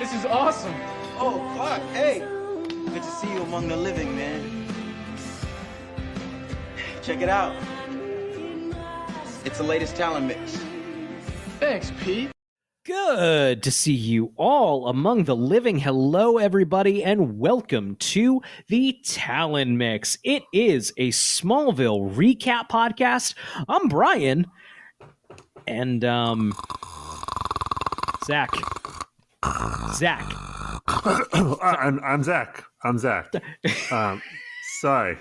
This is awesome. Oh, Clark, hey. Good to see you among the living, man. Check it out. It's the latest talent mix. Thanks, Pete. Good to see you all among the living. Hello, everybody, and welcome to the Talon Mix. It is a Smallville recap podcast. I'm Brian, and Zach. I'm Zach. Sorry.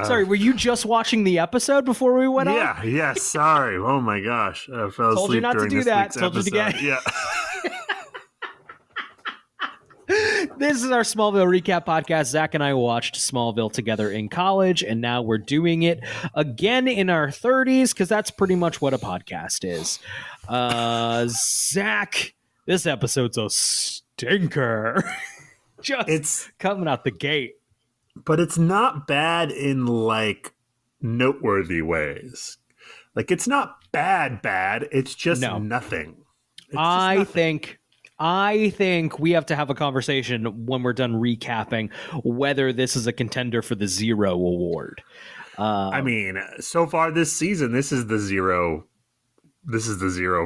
Sorry, were you just watching the episode before we went on? Yeah, sorry. Oh my gosh. I fell Told you asleep not to during do this that. week's Told you to episode. get- Yeah. This is our Smallville recap podcast. Zach and I watched Smallville together in college, and now we're doing it again in our 30s, because that's pretty much what a podcast is. Zach, this episode's a stinker. It's coming out the gate. But it's not bad in like noteworthy ways. Like it's not bad. It's just nothing. I think we have to have a conversation when we're done recapping whether this is a contender for the Zero Award. I mean, so far this season, this is the Zero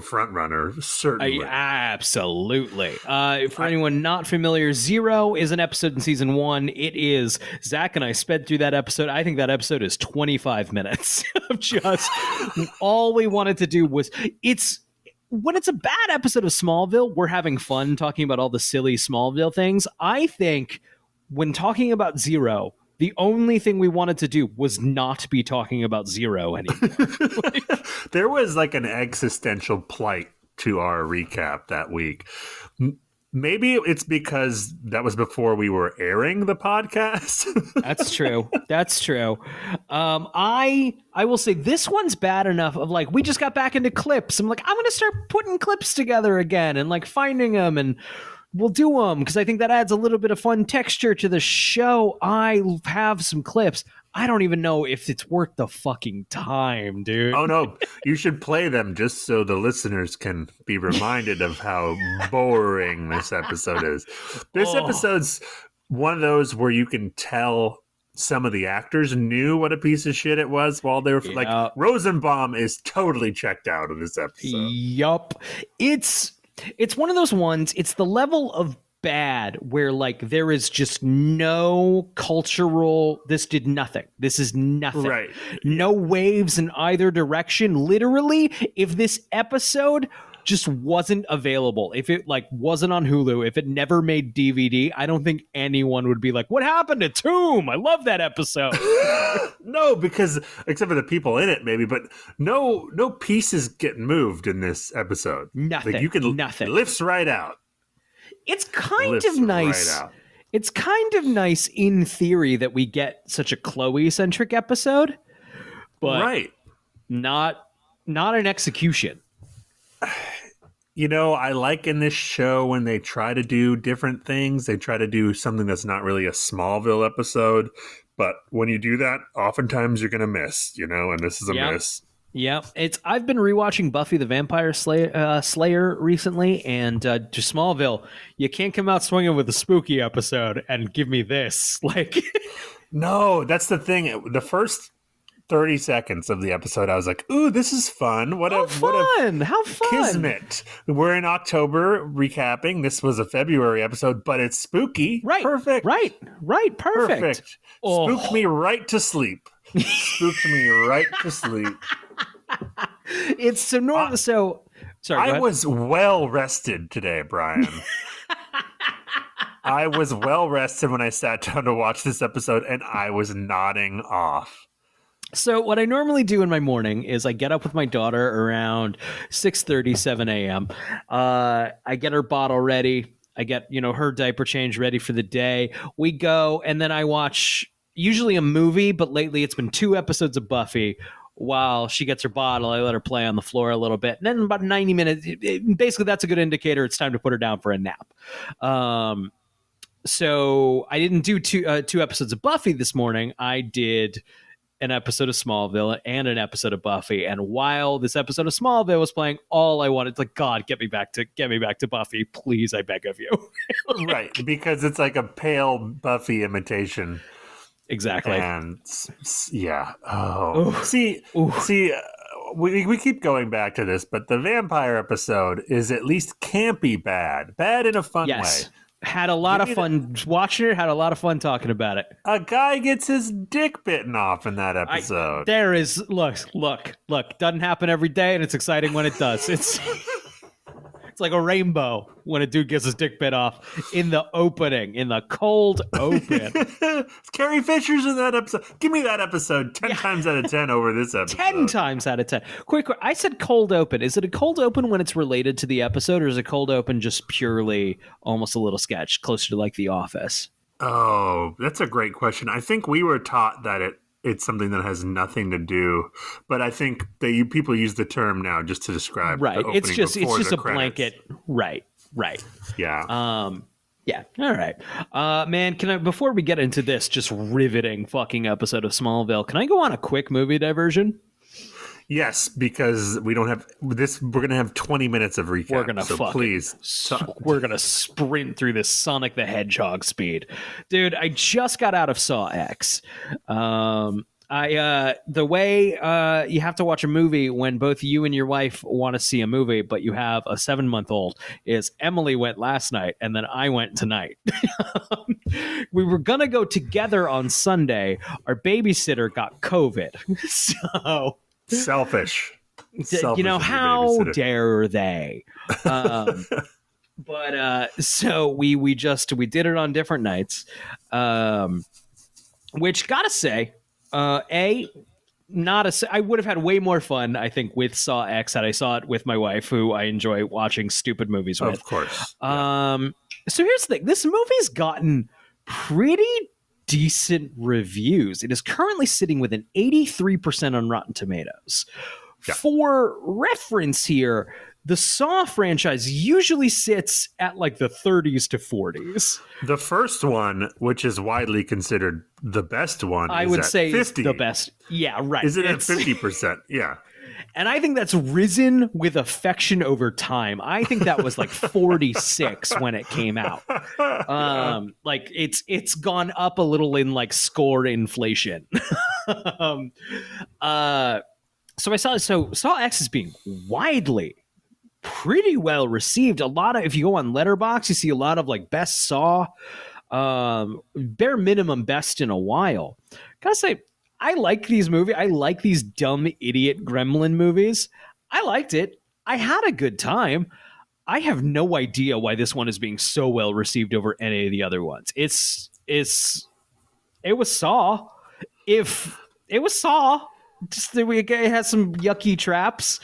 front runner, certainly. Absolutely. For anyone not familiar, Zero is an episode in season 1. It is, Zach and I sped through that episode. I think that episode is 25 minutes of just all we wanted to do was when it's a bad episode of Smallville, we're having fun talking about all the silly Smallville things. I think when talking about Zero, the only thing we wanted to do was not be talking about Zero anymore. There was like an existential plight to our recap that week. Maybe it's because that was before we were airing the podcast. That's true. I will say this one's bad enough of like, we just got back into clips. I'm like, I'm going to start putting clips together again and like finding them, and we'll do them because I think that adds a little bit of fun texture to the show. I have some clips. I don't even know if it's worth the fucking time, dude. Oh, no. You should play them just so the listeners can be reminded of how boring this episode is. This episode's one of those where you can tell some of the actors knew what a piece of shit it was while they were like, Rosenbaum is totally checked out of this episode. Yup. It's one of those ones, it's the level of bad where like there is just no cultural, this did nothing. This is nothing. Right. No waves in either direction. Literally, if this episode just wasn't available, if it like wasn't on Hulu, if it never made DVD, I don't think anyone would be like, what happened to Tomb? I love that episode. No, because except for the people in it, maybe, but no pieces get moved in this episode. Nothing. Like you can nothing. Lifts right out. It's kind of nice. Right, it's kind of nice in theory that we get such a Chloe-centric episode, but not an execution. You know, I like in this show when they try to do different things. They try to do something that's not really a Smallville episode, but when you do that, oftentimes you're going to miss, you know, and this is a miss. Yeah, I've been rewatching Buffy the Vampire Slayer recently, and to Smallville, you can't come out swinging with a spooky episode and give me this. Like, no, that's the thing. The first 30 seconds of the episode, I was like, "Ooh, this is fun! How fun! Kismet!" We're in October recapping. This was a February episode, but it's spooky. Right, perfect. Right, perfect. Spooked me right to sleep. Spooked me right to sleep. It's so normal. Sorry. I was well rested today, Brian. I was well rested when I sat down to watch this episode, and I was nodding off. So what I normally do in my morning is I get up with my daughter around 6:30, 7 a.m. I get her bottle ready. I get, her diaper change ready for the day. We go, and then I watch usually a movie, but lately it's been 2 episodes of Buffy. While she gets her bottle, I let her play on the floor a little bit. And then about 90 minutes, basically that's a good indicator it's time to put her down for a nap. So I didn't do two episodes of Buffy this morning. I did an episode of Smallville and an episode of Buffy. And while this episode of Smallville was playing, all I wanted, like, God, get me back to Buffy, please, I beg of you. Right, because it's like a pale Buffy imitation. Exactly. And yeah. Oh, see, we keep going back to this, but the vampire episode is at least campy bad in a fun way. Had a lot of fun watching it. Had a lot of fun talking about it. A guy gets his dick bitten off in that episode. There is look. Doesn't happen every day, and it's exciting when it does. It's like a rainbow when a dude gets his dick bit off in the opening, in the cold open. Carrie Fisher's in that episode. Give me that episode 10 times out of 10 over this episode. 10 times out of 10. Quick, I said cold open. Is it a cold open when it's related to the episode, or is it cold open just purely almost a little sketch, closer to like The Office? Oh, that's a great question. I think we were taught that it's something that has nothing to do, but I think that people use the term now just to describe the opening. It's just a blanket. Right. Yeah. Yeah. All right. Man, before we get into this just riveting fucking episode of Smallville, can I go on a quick movie diversion? Yes, because we don't have this. We're going to have 20 minutes of recap. We're going to we're going to sprint through this Sonic the Hedgehog speed. Dude, I just got out of Saw X. The way you have to watch a movie when both you and your wife want to see a movie, but you have a 7-month-old, is Emily went last night and then I went tonight. We were going to go together on Sunday. Our babysitter got COVID. So... Selfish. You know, how dare they? But so we did it on different nights, which gotta say, I would have had way more fun, I think, with Saw X had I saw it with my wife, who I enjoy watching stupid movies with. Of course. So here's the thing: this movie's gotten pretty decent reviews. It is currently sitting with an 83% on Rotten Tomatoes. Yeah. For reference here, the Saw franchise usually sits at like the 30s to 40s. The first one, which is widely considered the best one, I would say 50. The best. Yeah, right. Is it at 50%? Yeah. And I think that's risen with affection over time. I think that was like 46 when it came out. Like it's gone up a little in like score inflation. So Saw X is being widely pretty well received. A lot of, if you go on Letterboxd, you see a lot of like best Saw, bare minimum best in a while. Gotta say, I like these movies. I like these dumb idiot gremlin movies. I liked it. I had a good time. I have no idea why this one is being so well received over any of the other ones. It was Saw. If it was Saw, it had some yucky traps.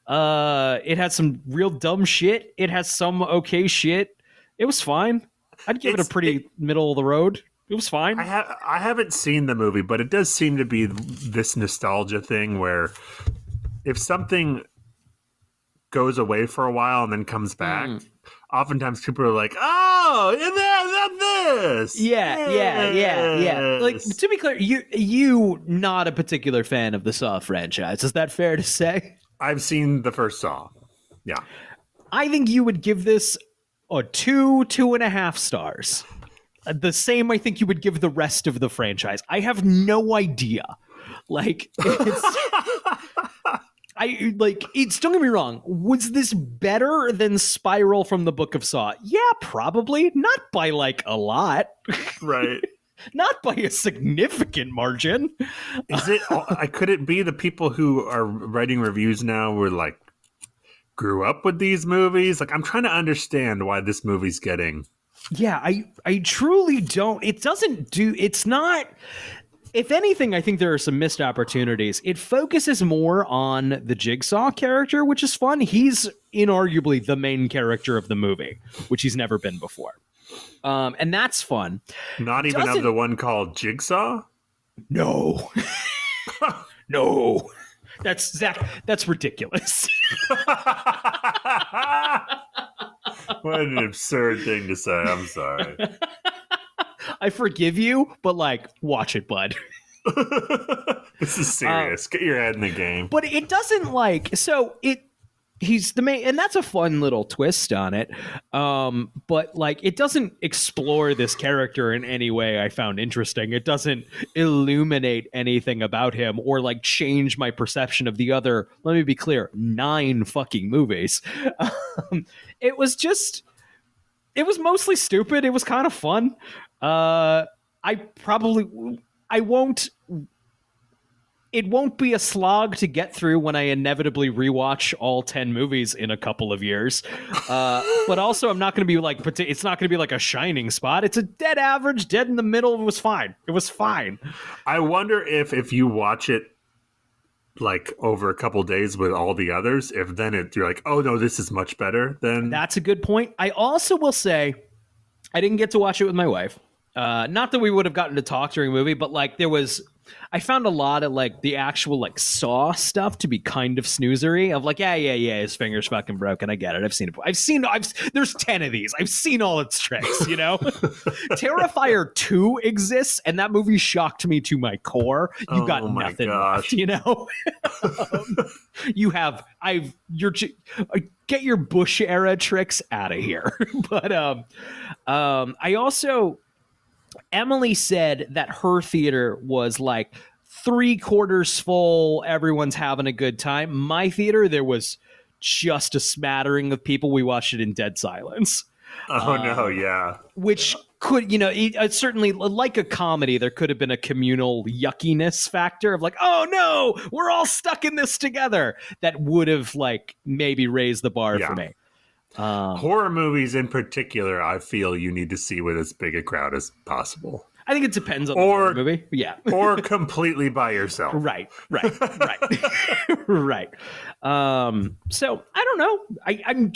It had some real dumb shit. It has some okay shit. It was fine. I'd give it a pretty middle of the road. It was fine. I haven't seen the movie, but it does seem to be this nostalgia thing where if something goes away for a while and then comes back, oftentimes people are like, "Oh, and this." Yeah. Like, to be clear, you not a particular fan of the Saw franchise. Is that fair to say? I've seen the first Saw. Yeah. I think you would give this a 2.5 stars. The same I think you would give the rest of the franchise. I have no idea. Like, don't get me wrong. Was this better than Spiral from the Book of Saw? Yeah, probably. Not by like a lot. Right. Not by a significant margin. Is it? Could it be the people who are writing reviews now were like grew up with these movies? Like, I'm trying to understand why this movie's getting. Yeah, I truly don't. It's not. If anything, I think there are some missed opportunities. It focuses more on the Jigsaw character, which is fun. He's inarguably the main character of the movie, which he's never been before. And that's fun. Not even of the one called Jigsaw? No. No. That's Zach. That's ridiculous. What an absurd thing to say. I'm sorry. I forgive you, but like, watch it, bud. This is serious. Get your head in the game. But it doesn't he's the main, and that's a fun little twist on it. But like, it doesn't explore this character in any way I found interesting. It doesn't illuminate anything about him or like change my perception of the other, let me be clear, 9 fucking movies. It was mostly stupid. It was kind of fun. It won't be a slog to get through when I inevitably rewatch all 10 movies in a couple of years. But also, I'm not going to be like, it's not going to be like a shining spot. It's a dead average, dead in the middle. It was fine. It was fine. I wonder if you watch it like over a couple days with all the others, if then you're like, oh no, this is much better than. That's a good point. I also will say, I didn't get to watch it with my wife. Not that we would have gotten to talk during a movie, but like I found a lot of like the actual like Saw stuff to be kind of snoozery of like, yeah, his finger's fucking broken. I get it. I've seen it. There's 10 of these. I've seen all its tricks, you know? Terrifier 2 exists, and that movie shocked me to my core. You got nothing left, you know? Get your Bush era tricks out of here. But I also, Emily said that her theater was like 3/4 full. Everyone's having a good time. My theater, there was just a smattering of people. We watched it in dead silence. Oh no, yeah. Which could, certainly like a comedy, there could have been a communal yuckiness factor of like, oh no, we're all stuck in this together. That would have like maybe raised the bar for me. Horror movies in particular, I feel you need to see with as big a crowd as possible. I think it depends on the movie. Yeah. Or completely by yourself. Right. Right. So I don't know.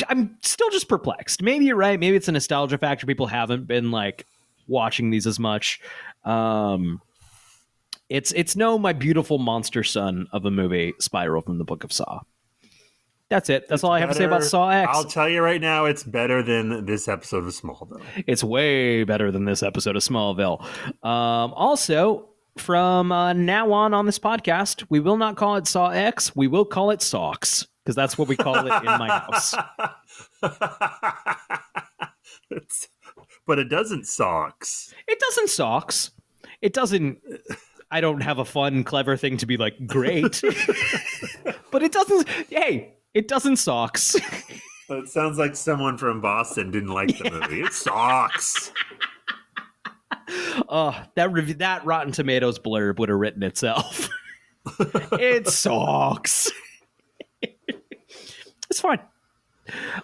I'm still just perplexed. Maybe you're right. Maybe it's a nostalgia factor. People haven't been like watching these as much. It's no My Beautiful Monster Son of a movie, Spiral from the Book of Saw. That's it. That's all I have to say about Saw X. I'll tell you right now, it's better than this episode of Smallville. It's way better than this episode of Smallville. Also, from now on this podcast, we will not call it Saw X. We will call it Socks, because that's what we call it in my house. But it doesn't Socks. It doesn't Socks. It doesn't... I don't have a fun, clever thing to be like, great. But it doesn't... Hey... It doesn't Socks. It sounds like someone from Boston didn't like the movie. It sucks. That Rotten Tomatoes blurb would have written itself. It sucks. It's fine.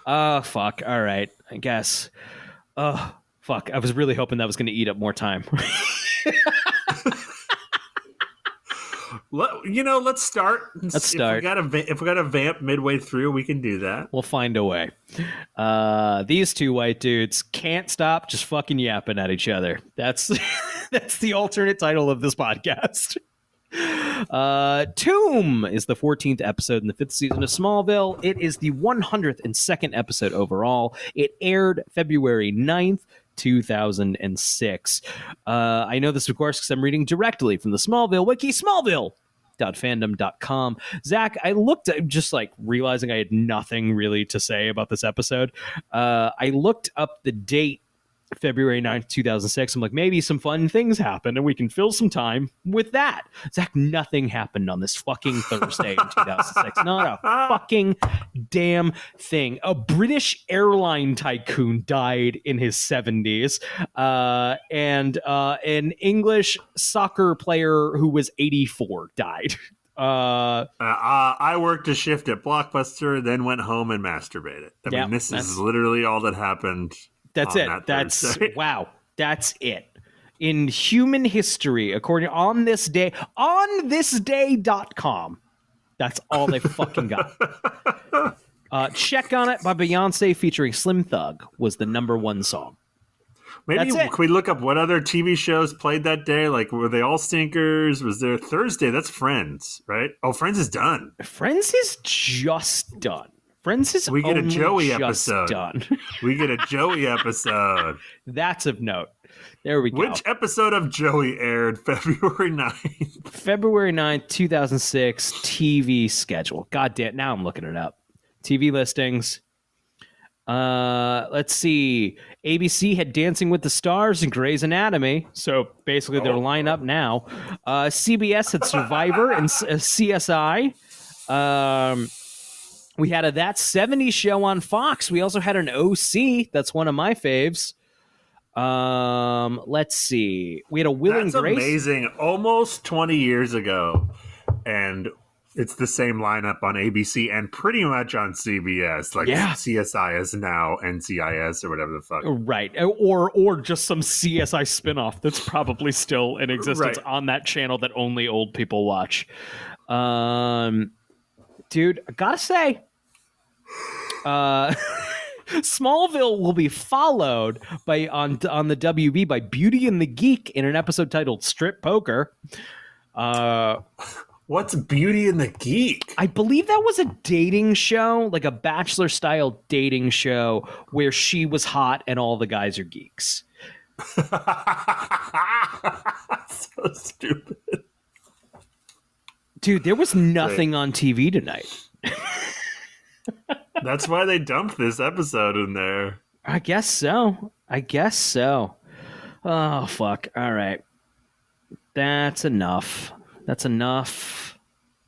Fuck. All right. I guess. Fuck. I was really hoping that was going to eat up more time. Let's start. Let's start. If we got a vamp midway through, we can do that. We'll find a way. These two white dudes can't stop just fucking yapping at each other. That's the alternate title of this podcast. Tomb is the 14th episode in the 5th season of Smallville. It is the 102nd episode overall. It aired February 9th. 2006. I know this, of course, because I'm reading directly from the Smallville wiki, smallville.fandom.com. Zach, I looked at, just like realizing I had nothing really to say about this episode. I looked up the date, February 9th, 2006. I'm like, maybe some fun things happen and we can fill some time with that. Zach, nothing happened on this fucking Thursday in 2006. Not a fucking damn thing. A British airline tycoon died in his 70s. And an English soccer player who was 84 died. I worked a shift at Blockbuster, then went home and masturbated. I mean, this is literally all that happened. That's it. That's wow. That's it. In human history, according on this day.com. That's all they fucking got. Check On It by Beyonce featuring Slim Thug was the #1 song. Maybe can we look up what other TV shows played that day? Like, were they all stinkers? Was there Thursday? That's Friends, right? Oh, Friends is done. Friends is just done. Friends' We get a only Joey just episode. done. We get a Joey episode. That's of note. There we go. Which episode of Joey aired February 9th? February 9th, 2006 TV schedule. God damn, now I'm looking it up. TV listings. Let's see. ABC had Dancing with the Stars and Grey's Anatomy. So basically they're lined up now. CBS had Survivor and CSI. We had a That 70s Show on Fox. We also had an OC. That's one of my faves. Let's see. We had a Will and Grace. That's amazing. Almost 20 years ago. And it's the same lineup on ABC and pretty much on CBS. Like CSI is now NCIS or whatever the fuck. Right. Or just some CSI spinoff that's probably still in existence on that channel that only old people watch. Dude, I gotta say, Smallville will be followed by on the WB by Beauty and the Geek in an episode titled Strip Poker. What's Beauty and the Geek? I believe that was a dating show, like a Bachelor style dating show where she was hot and all the guys are geeks. So stupid. Dude, there was nothing on TV tonight. That's why they dumped this episode in there. I guess so. Oh, fuck. All right. That's enough.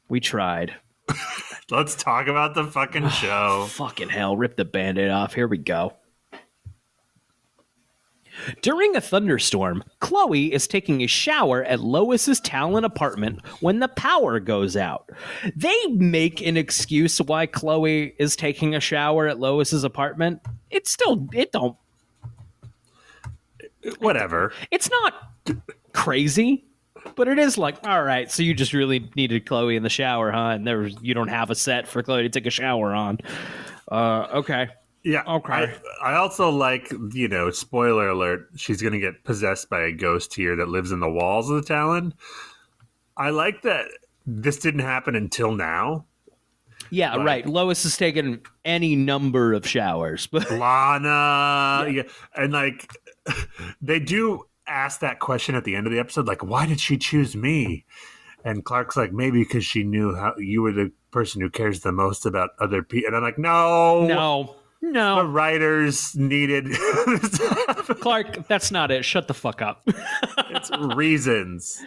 We tried. Let's talk about the fucking show. Fucking hell. Rip the Band-Aid off. Here we go. During a thunderstorm, Chloe is taking a shower at Lois's Talon apartment when the power goes out. They make an excuse why Chloe is taking a shower at Lois's apartment. Whatever. It's not crazy, but it is like, all right, so you just really needed Chloe in the shower, huh? And you don't have a set for Chloe to take a shower on. Okay. Yeah. Okay. I also like, spoiler alert, she's going to get possessed by a ghost here that lives in the walls of the Talon. I like that this didn't happen until now. Yeah, right. Lois has taken any number of showers. But Lana. Yeah. And they do ask that question at the end of the episode, like, why did she choose me? And Clark's like, maybe because she knew how you were the person who cares the most about other people. And I'm like, no. The writers needed Clark, that's not it. Shut the fuck up. It's reasons.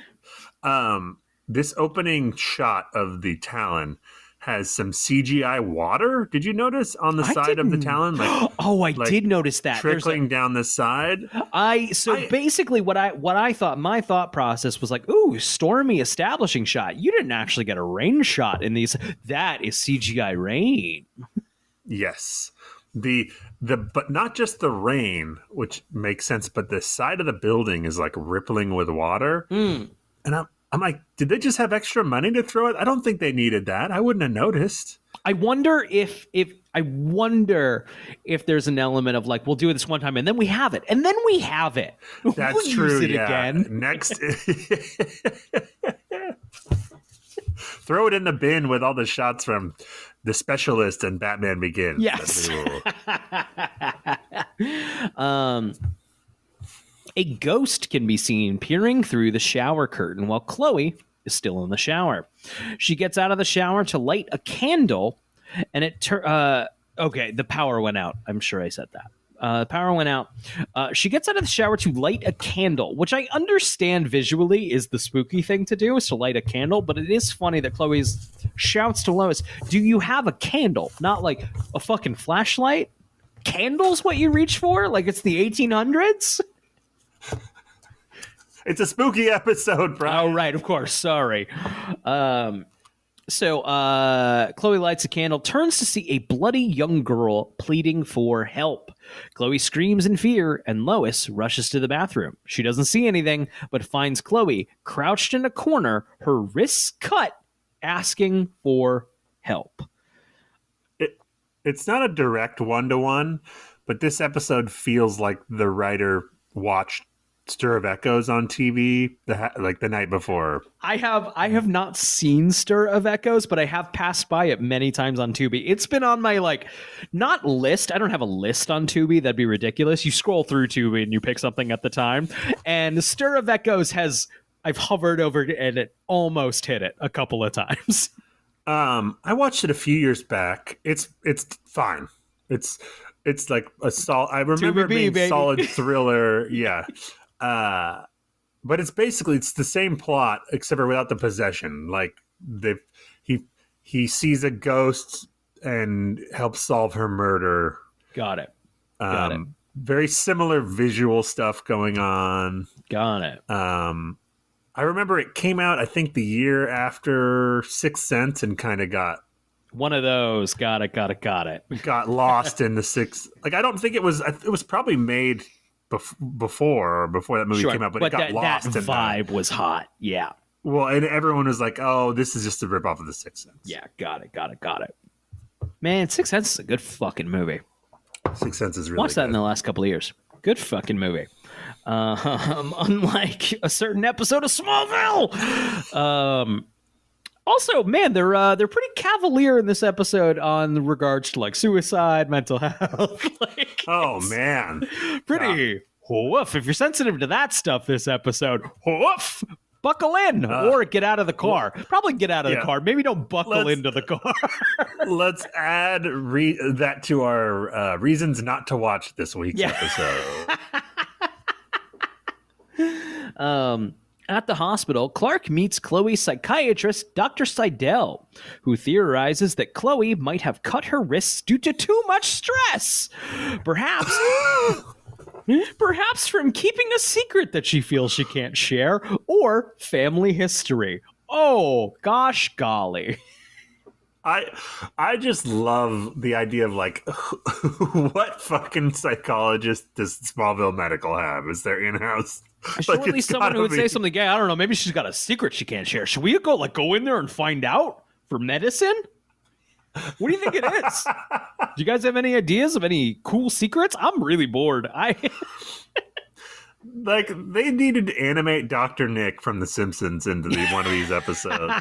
This opening shot of the Talon has some CGI water. Did you notice on the side of the Talon? I did notice that. Trickling down the side. Basically what I thought, my thought process was like, ooh, stormy establishing shot. You didn't actually get a rain shot in these. That is CGI rain. Yes. But not just the rain, which makes sense, but the side of the building is like rippling with water. And I'm like, did they just have extra money to throw it? I don't think they needed that. I wouldn't have noticed. I wonder if there's an element of like, we'll do this one time and then we have it. And then we have it. That's we'll true. Use it again. Next. Throw it in the bin with all the shots from The Specialist and Batman Begins. Yes. A ghost can be seen peering through the shower curtain while Chloe is still in the shower. She gets out of the shower to light a candle, and the power went out. I'm sure I said that. The power went out. She gets out of the shower to light a candle, which I understand visually is the spooky thing to do, is to light a candle, but it is funny that Chloe shouts to Lois, do you have a candle? Not like a fucking flashlight? Candle's what you reach for? Like it's the 1800s? It's a spooky episode, Brian. Oh, right, of course. Sorry. So Chloe lights a candle, turns to see a bloody young girl pleading for help. Chloe screams in fear, and Lois rushes to the bathroom. She doesn't see anything, but finds Chloe crouched in a corner, her wrists cut, asking for help. It's not a direct one-to-one, but this episode feels like the writer watched Stir of Echoes on TV like the night before. I have not seen Stir of Echoes, but I have passed by it many times on Tubi. It's been on my not list. I don't have a list on Tubi. That'd be ridiculous. You scroll through Tubi and you pick something at the time. And Stir of Echoes I've hovered over it and it almost hit it a couple of times. I watched it a few years back. It's fine. It's like a solid. I remember it being baby. Solid thriller. Yeah. But it's the same plot except for without the possession. Like he sees a ghost and helps solve her murder. Got it. Very similar visual stuff going on. Got it. I remember it came out, I think, the year after Sixth Sense, and kind of got one of those. Got it. Got lost in the sixth. Like, I don't think it was probably made before that movie came out, but it got lost. That vibe was hot. Yeah. Well, and everyone was like, "Oh, this is just a ripoff of the Sixth Sense." Yeah, got it. Man, Sixth Sense is a good fucking movie. Sixth Sense is really watched that good. in the last couple of years. Good fucking movie. Unlike a certain episode of Smallville. Also, man, they're pretty cavalier in this episode on regards to like suicide, mental health. Man, pretty woof. If you're sensitive to that stuff, this episode, woof. Buckle in or get out of the car. Probably get out of the car. Maybe don't buckle into the car. Let's add that to our reasons not to watch this week's episode. At the hospital, Clark meets Chloe's psychiatrist, Dr. Seidel, who theorizes that Chloe might have cut her wrists due to too much stress. Perhaps from keeping a secret that she feels she can't share, or family history. Oh, gosh golly. I just love the idea of like, what fucking psychologist does Smallville Medical have? Is there in-house? Surely someone who would say something gay. I don't know. Maybe she's got a secret she can't share. Should we go in there and find out for medicine? What do you think it is? Do you guys have any ideas of any cool secrets? I'm really bored. Like, they needed to animate Dr. Nick from The Simpsons into one of these episodes.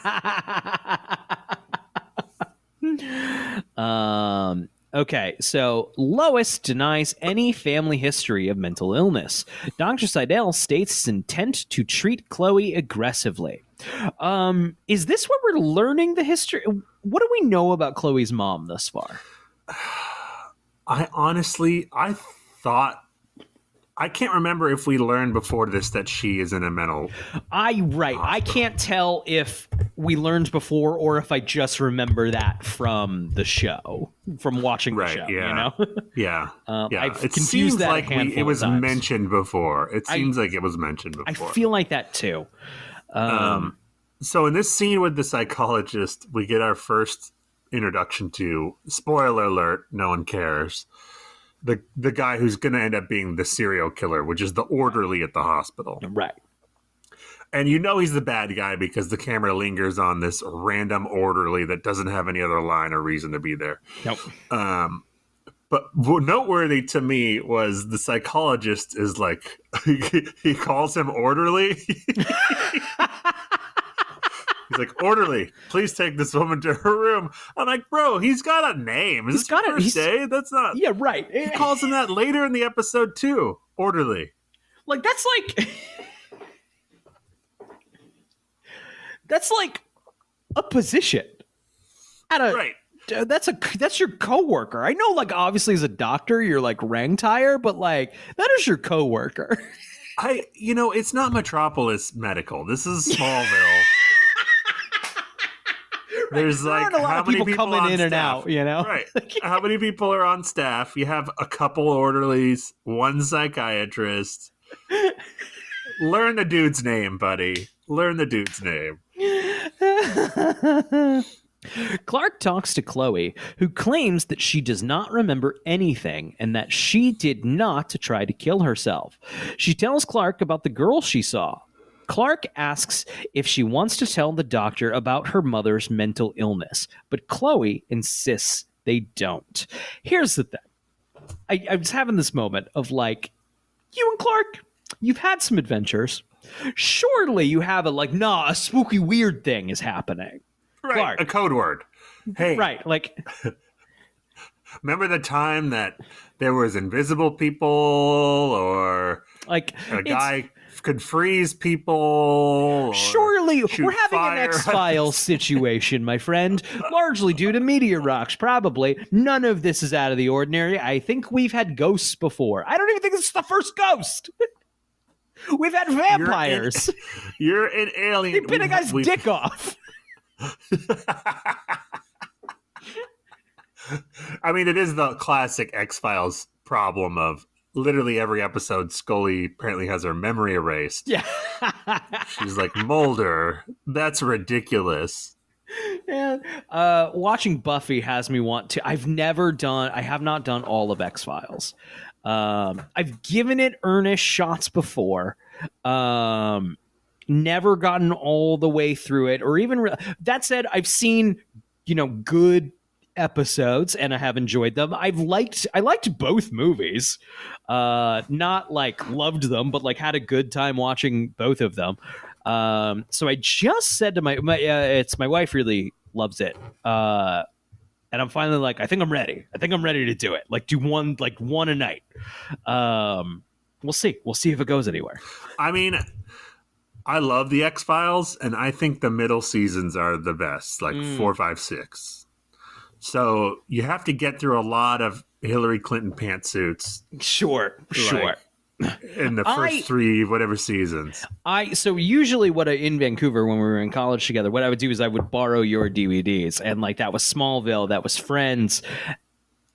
Okay, so Lois denies any family history of mental illness. Dr. Seidel states his intent to treat Chloe aggressively. Is this where we're learning the history? What do we know about Chloe's mom thus far? I thought, I can't remember if we learned before this that she is in a mental hospital. I can't tell if we learned before or if I just remember that from the show, from watching the show. Yeah. You know? Yeah. I've it confused seems that like it was mentioned before. It seems like it was mentioned before. I feel like that too. So in this scene with the psychologist, we get our first introduction to, spoiler alert, no one cares, the guy who's going to end up being the serial killer, which is the orderly at the hospital. Right. And you know he's the bad guy because the camera lingers on this random orderly that doesn't have any other line or reason to be there. Nope. But noteworthy to me was the psychologist is like, he calls him orderly. He's like, orderly, please take this woman to her room. I'm like, bro, he's got a name. Is this first day? That's not. Yeah, right. He calls him that later in the episode too. Orderly. Like that's like a position. Right. That's your coworker. I know, like, obviously as a doctor, you're like rank higher, but like that is your coworker. It's not Metropolis Medical. This is Smallville. There's like how many people coming in staff? and out, you know? Right. How many people are on staff? You have a couple orderlies, one psychiatrist. Learn the dude's name, buddy. Learn the dude's name. Clark talks to Chloe, who claims that she does not remember anything and that she did not try to kill herself. She tells Clark about the girl she saw. Clark asks if she wants to tell the doctor about her mother's mental illness, but Chloe insists they don't. Here's the thing. I was having this moment of like, you and Clark, You've had some adventures. Surely you have a spooky weird thing is happening. Right, Clark. a code word. Hey, Right, like remember the time that there was invisible people, or like a guy could freeze people? Or surely shoot we're having fire? an X-Files situation, my friend, largely due to meteor rocks, probably. None of this is out of the ordinary. I think we've had ghosts before. I don't even think this is the first ghost. We've had vampires. You're an alien. They bit a guy's dick off. I mean, it is the classic X-Files problem of literally every episode, Scully apparently has her memory erased. Yeah. She's like, Mulder, that's ridiculous. Yeah. Watching Buffy has me want to. I have not done all of X-Files. I've given it earnest shots before. Never gotten all the way through it, or even that said, I've seen, good episodes and I have enjoyed them. I liked both movies. Not like loved them, but like had a good time watching both of them. So I just said to my wife really loves it. And I'm finally like, I think I'm ready. I think I'm ready to do it. Like do one a night. We'll see. We'll see if it goes anywhere. I mean, I love the X-Files, and I think the middle seasons are the best, like 4, 5, 6. So you have to get through a lot of Hillary Clinton pantsuits. Sure. In the first 3 whatever seasons. So usually in Vancouver when we were in college together, what I would do is I would borrow your DVDs, and like that was Smallville, that was Friends,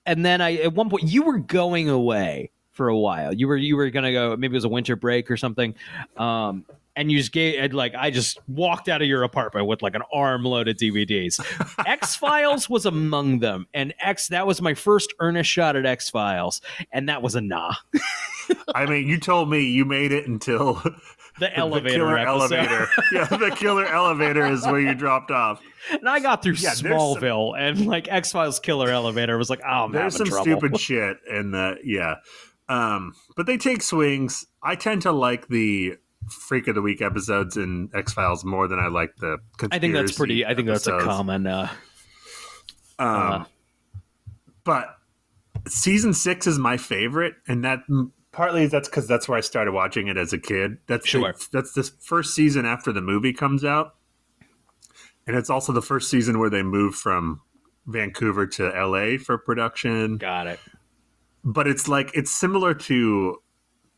and then at one point you were going away for a while. You were gonna go, maybe it was a winter break or something, and you just I just walked out of your apartment with like an armload of DVDs. X-Files was among them, and that was my first earnest shot at X-Files, and that was a nah. I mean, you told me you made it until the elevator killer episode. Elevator. Yeah, the killer elevator is where you dropped off. And I got through Smallville, and like X-Files killer elevator was like, oh, I'm there's some having trouble. stupid shit in the but they take swings. I tend to like the Freak of the Week episodes in X-Files more than I like the conspiracy I think that's pretty. I think episodes. that's a common. But season 6 is my favorite, and partly that's because that's where I started watching it as a kid. That's the first season after the movie comes out, and it's also the first season where they move from Vancouver to LA for production. Got it. But it's similar to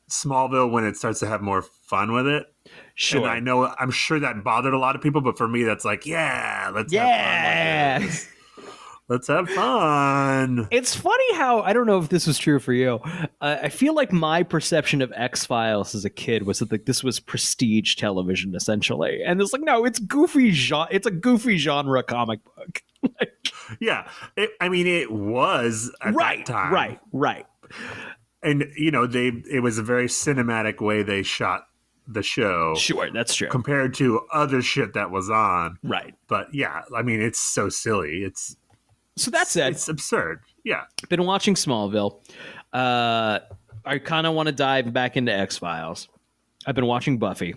Smallville when it starts to have more fun with it. Sure. And I'm sure that bothered a lot of people, but for me, that's like, let's have fun with this. Let's have fun. It's funny how, I don't know if this was true for you. I feel like my perception of X-Files as a kid was that this was prestige television, essentially. And it's like, no, it's goofy it's a goofy genre comic book. Yeah. It was at that time. Right. And, it was a very cinematic way they shot the show. Sure, that's true. Compared to other shit that was on. Right. But yeah, it's so silly. So that said, it's absurd. Yeah. Been watching Smallville. I kind of want to dive back into X-Files. I've been watching Buffy.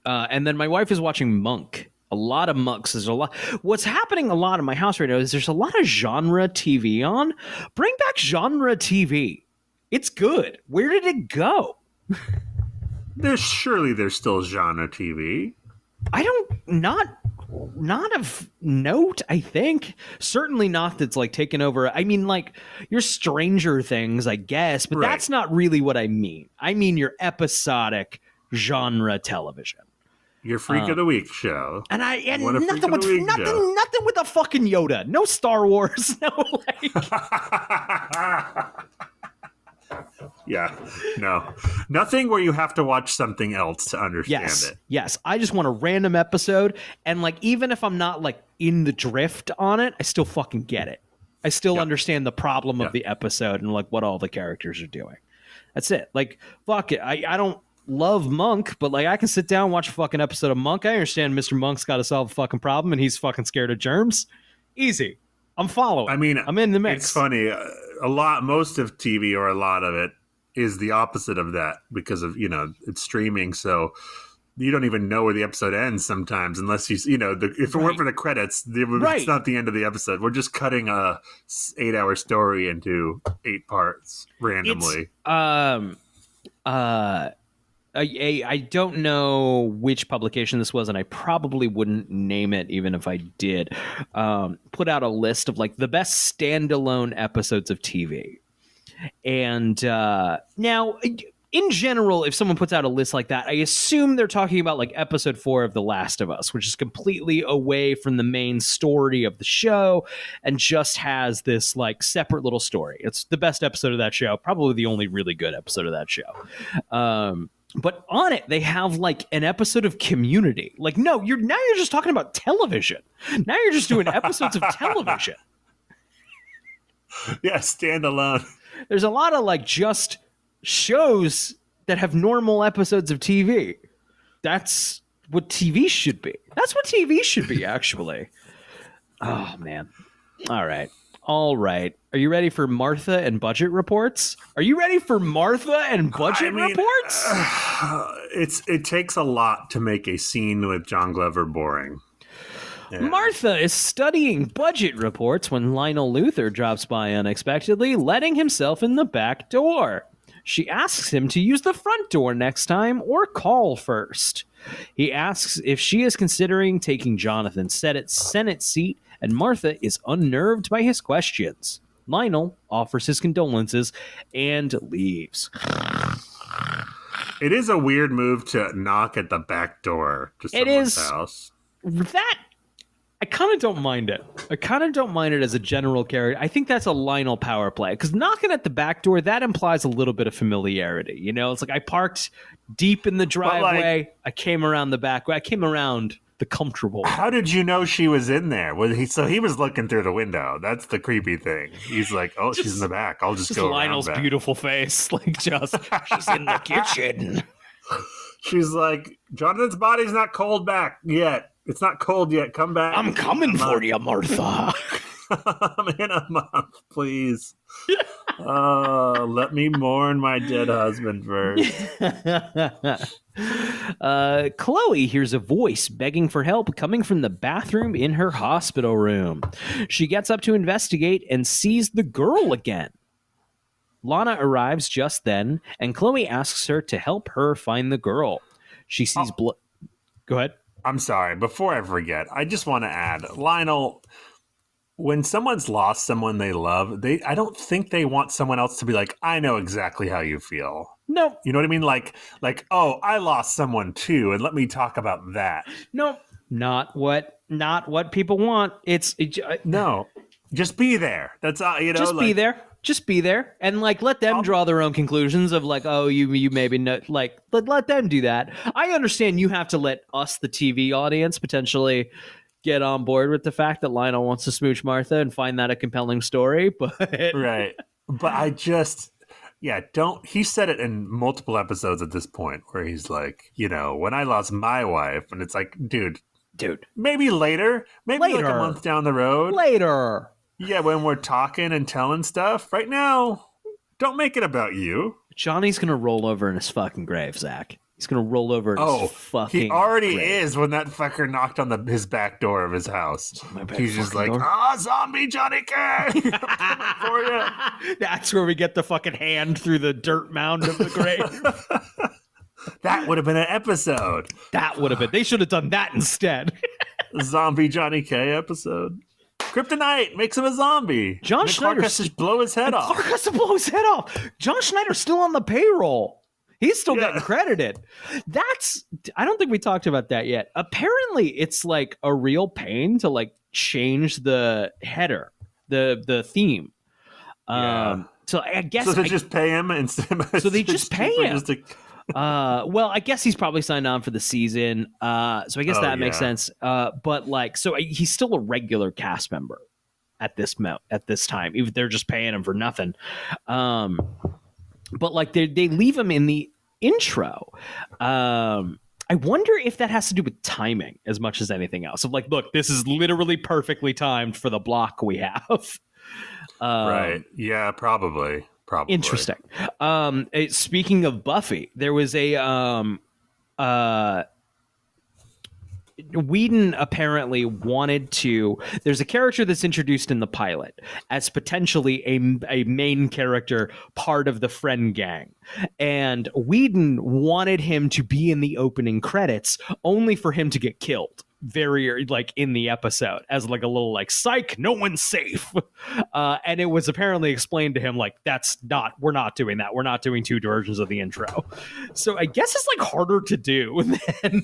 And then my wife is watching Monk. A lot of Monks. There's a lot. What's happening a lot in my house right now is there's a lot of genre TV on. Bring back genre TV. It's good. Where did it go? There's still genre TV. Not of note, I think. Certainly not that's like taken over. I mean, like your Stranger Things, I guess, but that's not really what I mean. I mean your episodic genre television. Your Freak of the Week show. And nothing with a fucking Yoda. No Star Wars. No Yeah, no. Nothing where you have to watch something else to understand it. Yes, I just want a random episode, and like even if I'm not like in the drift on it, I still fucking get it. I still understand the problem of the episode and like what all the characters are doing. That's it. Like, fuck it. I don't love Monk, but like I can sit down and watch a fucking episode of Monk. I understand Mr. Monk's got to solve a fucking problem and he's fucking scared of germs. Easy. I'm following. I mean, I'm in the mix. It's funny. Most of TV or a lot of it is the opposite of that because of, it's streaming. So you don't even know where the episode ends sometimes unless if it weren't for the credits, it's not the end of the episode. We're just cutting a 8-hour story into 8 parts randomly. I don't know which publication this was, and I probably wouldn't name it even if I did. Put out a list of like the best standalone episodes of TV. And now, in general, if someone puts out a list like that, I assume they're talking about like episode 4 of The Last of Us, which is completely away from the main story of the show and just has this like separate little story. It's the best episode of that show, probably the only really good episode of that show. But on it, they have like an episode of Community. Like, no, you're just talking about television. Now you're just doing episodes of television. Yeah, standalone. There's a lot of like just shows that have normal episodes of TV. That's what TV should be. That's what TV should be, actually. Oh, man. All right. Are you ready for Martha and budget reports? Reports? It takes a lot to make a scene with John Glover boring. Yeah. Martha is studying budget reports when Lionel Luthor drops by unexpectedly, letting himself in the back door. She asks him to use the front door next time or call first. He asks if she is considering taking Jonathan's Senate seat, and Martha is unnerved by his questions. Lionel offers his condolences and leaves. It is a weird move to knock at the back door to someone's house. That I kind of don't mind it. As a general character. I think that's a Lionel power play because knocking at the back door, that implies a little bit of familiarity. It's like I parked deep in the driveway. I came around the back way. I came around the comfortable. How did you know she was in there? So he was looking through the window. That's the creepy thing. He's like, oh, she's in the back. I'll just go Lionel's around back. Beautiful face. Like she's in the kitchen. She's like, Jonathan's body's not cold back yet. It's not cold yet. Come back. I'm coming for you, Martha. I'm in a month, please. Let me mourn my dead husband first. Chloe hears a voice begging for help coming from the bathroom in her hospital room. She gets up to investigate and sees the girl again. Lana arrives just then, and Chloe asks her to help her find the girl. She sees blood. Go ahead. I'm sorry. Before I forget, I just want to add, Lionel, when someone's lost someone they love, I don't think they want someone else to be like, I know exactly how you feel. No. You know what I mean? Like, oh, I lost someone too, and let me talk about that. No, not what people want. No, just be there. That's all. Just be there and like let them draw their own conclusions of like, oh, you maybe not like let them do that. I understand you have to let us, the TV audience, potentially get on board with the fact that Lionel wants to smooch Martha and find that a compelling story, but right. But I just don't. He said it in multiple episodes at this point where he's like, when I lost my wife, and it's like, dude, maybe later, like a month down the road, later. Yeah, when we're talking and telling stuff. Right now, don't make it about you. Johnny's going to roll over in his fucking grave, Zach. He's going to roll over in his fucking he already grave. is when that fucker knocked on his back door of his house. He's just like, zombie Johnny K! For you. That's where we get the fucking hand through the dirt mound of the grave. That would have been an episode. They should have done that instead. Zombie Johnny K episode. Kryptonite makes him a zombie. John Schneider has to blow his head off. Clark has to blow his head off. John Schneider's still on the payroll. He's still getting credited. I don't think we talked about that yet. Apparently, it's like a real pain to like change the header, the theme. So I guess they just pay him instead. So they just pay him. Well, I guess he's probably signed on for the season. So I guess that makes sense. But like, so he's still a regular cast member at this time. Even they're just paying him for nothing. But like they leave him in the intro. I wonder if that has to do with timing as much as anything else. Of like, look, this is literally perfectly timed for the block we have. Right. Yeah, probably. probably. Interesting. Speaking of Buffy, there was a Whedon apparently wanted to. There's a character that's introduced in the pilot as potentially a main character, part of the friend gang, and Whedon wanted him to be in the opening credits, only for him to get killed very like in the episode as like a little like psych, no one's safe. And it was apparently explained to him like we're not doing that. We're not doing two versions of the intro. So I guess it's like harder to do than.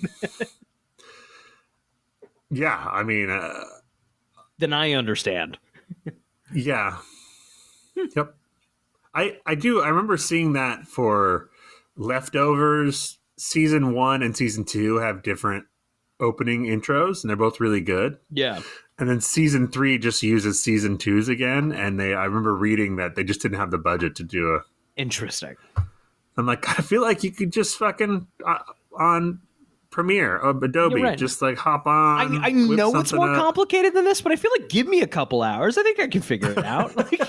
Yeah, I mean, Than I understand. Yeah. Yep. I do. I remember seeing that for Leftovers. Season 1 and season 2 have different opening intros, and they're both really good. Yeah. And then season 3 just uses season 2's again, and I remember reading that they just didn't have the budget to do a. Interesting. I'm like, I feel like you could just fucking on Premiere of Adobe, right. just like hop on. I know it's more complicated than this, but I feel like give me a couple hours. I think I can figure it out. Like,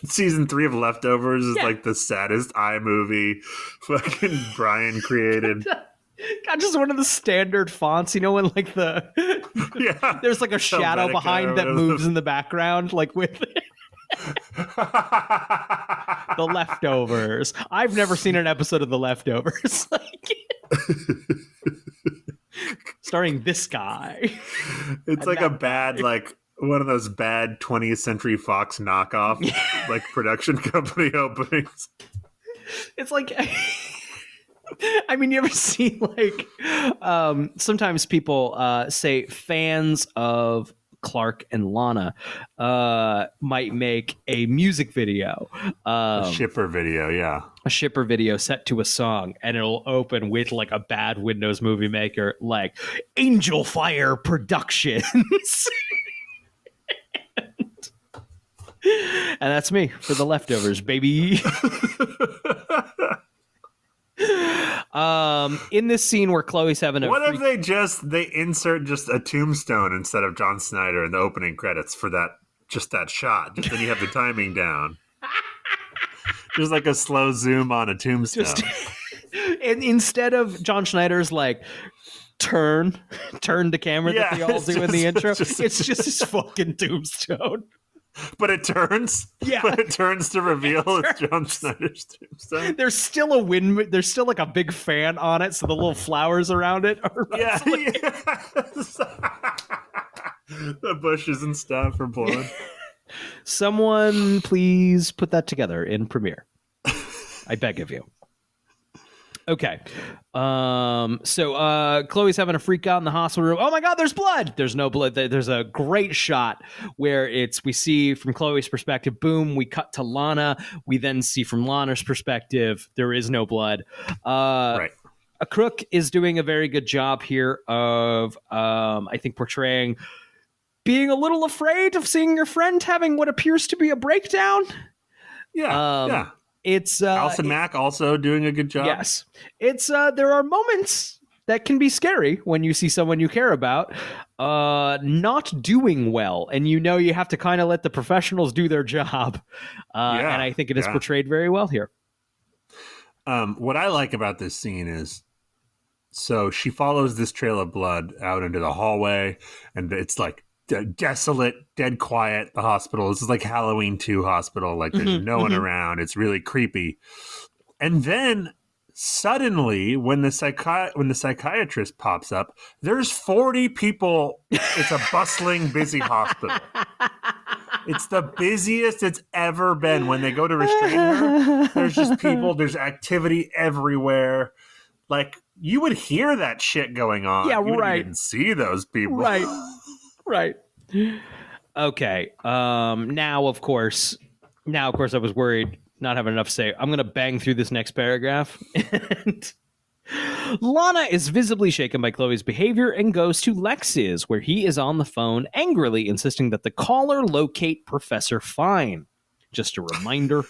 season 3 of Leftovers is like the saddest iMovie fucking Brian created. Got just one of the standard fonts, you know, when like there's like a shadow Helvetica behind that moves in the background, like with The Leftovers. I've never seen an episode of The Leftovers. Starring this guy. It's like a bad, like one of those bad 20th Century Fox knockoff, like production company openings. It's like, I mean, you ever see like, sometimes people say fans of Clark and Lana might make a music video, A shipper video set to a song, and it'll open with like a bad Windows Movie Maker, like Angel Fire Productions. And that's me for The Leftovers, baby. In this scene where Chloe's having what if they insert just a tombstone instead of John Snyder in the opening credits for that shot, just then you have the timing down. Just like a slow zoom on a tombstone. And instead of John Schneider's like turn to camera that they all do in the intro, it's just his fucking tombstone. But it turns. Yeah. But it turns to reveal it's John Snyder's tombstone. There's still a wind. There's still like a big fan on it, so the little flowers around it are rustling. Yes. The bushes and stuff are blowing. Someone please put that together in Premiere. I beg of you. Okay. So Chloe's having a freak out in the hospital room. Oh my God, there's blood. There's no blood. There's a great shot where we see from Chloe's perspective, boom, we cut to Lana. We then see from Lana's perspective, there is no blood. Right. A Crook is doing a very good job here of, I think, portraying being a little afraid of seeing your friend having what appears to be a breakdown. Yeah. It's Alison Mack also doing a good job. Yes, it's there are moments that can be scary when you see someone you care about not doing well, and you have to kind of let the professionals do their job. And I think it is portrayed very well here. What I like about this scene is, so she follows this trail of blood out into the hallway, and it's like desolate, dead quiet. The hospital. This is like Halloween 2 hospital. Like there's no one around. It's really creepy. And then suddenly, when the psychiatrist pops up, there's 40 people. It's a bustling, busy hospital. It's the busiest it's ever been. When they go to restrain her, there's just people. There's activity everywhere. Like you would hear that shit going on. Yeah, you right. You didn't see those people. Right. Okay. Now, of course, I was worried not having enough to say. I'm going to bang through this next paragraph. And Lana is visibly shaken by Chloe's behavior and goes to Lex's, where he is on the phone, angrily insisting that the caller locate Professor Fine. Just a reminder.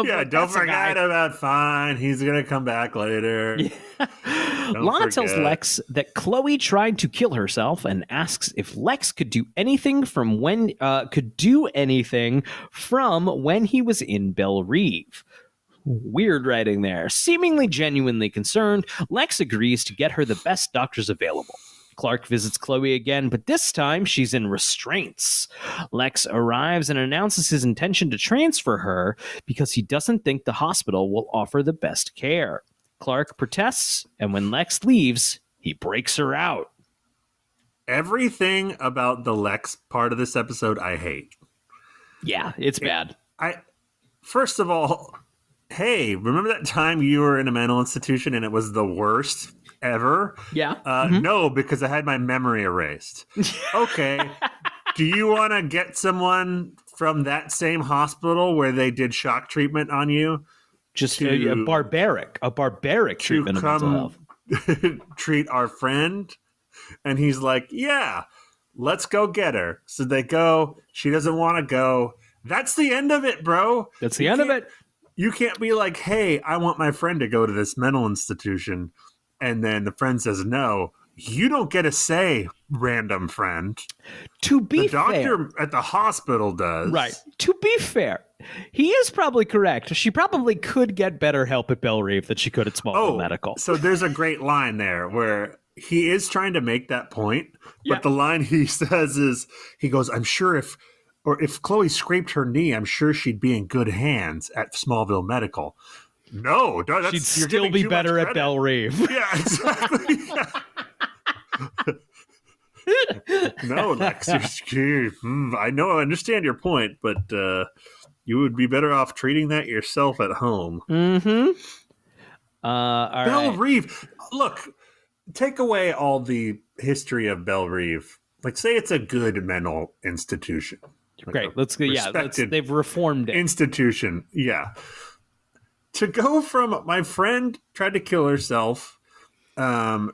Yeah, don't forget about Fine. He's going to come back later. Lana tells Lex that Chloe tried to kill herself and asks if Lex could do anything from when he was in Belle Reve. Weird writing there. Seemingly genuinely concerned, Lex agrees to get her the best doctors available. Clark visits Chloe again, but this time she's in restraints. Lex arrives and announces his intention to transfer her because he doesn't think the hospital will offer the best care. Clark protests, and when Lex leaves, he breaks her out. Everything about the Lex part of this episode I hate. Yeah, it's bad. First of all, hey, remember that time you were in a mental institution and it was the worst ever? Yeah. No, because I had my memory erased. Okay. Do you want to get someone from that same hospital where they did shock treatment on you? Just a barbaric treatment of mental health. Treat our friend? And he's like, yeah, let's go get her. So they go. She doesn't want to go. That's the end of it, bro. That's the end of it. You can't be like, hey, I want my friend to go to this mental institution. And then the friend says no. You don't get a say, random friend. To be fair. The doctor at the hospital does. Right. To be fair, he is probably correct. She probably could get better help at Belle Reve than she could at Smallville Medical. So there's a great line there where he is trying to make that point. But the line he says is, he goes, I'm sure if Chloe scraped her knee, I'm sure she'd be in good hands at Smallville Medical. No, she'd still be better at Belle Reve. Yeah, exactly. No, Lex, I know, I understand your point, but you would be better off treating that yourself at home. Mm-hmm. Belle Reve. Look, take away all the history of Belle Reve. Like, say it's a good mental institution. Like great. They've reformed it. Institution. Yeah. To go from my friend tried to kill herself,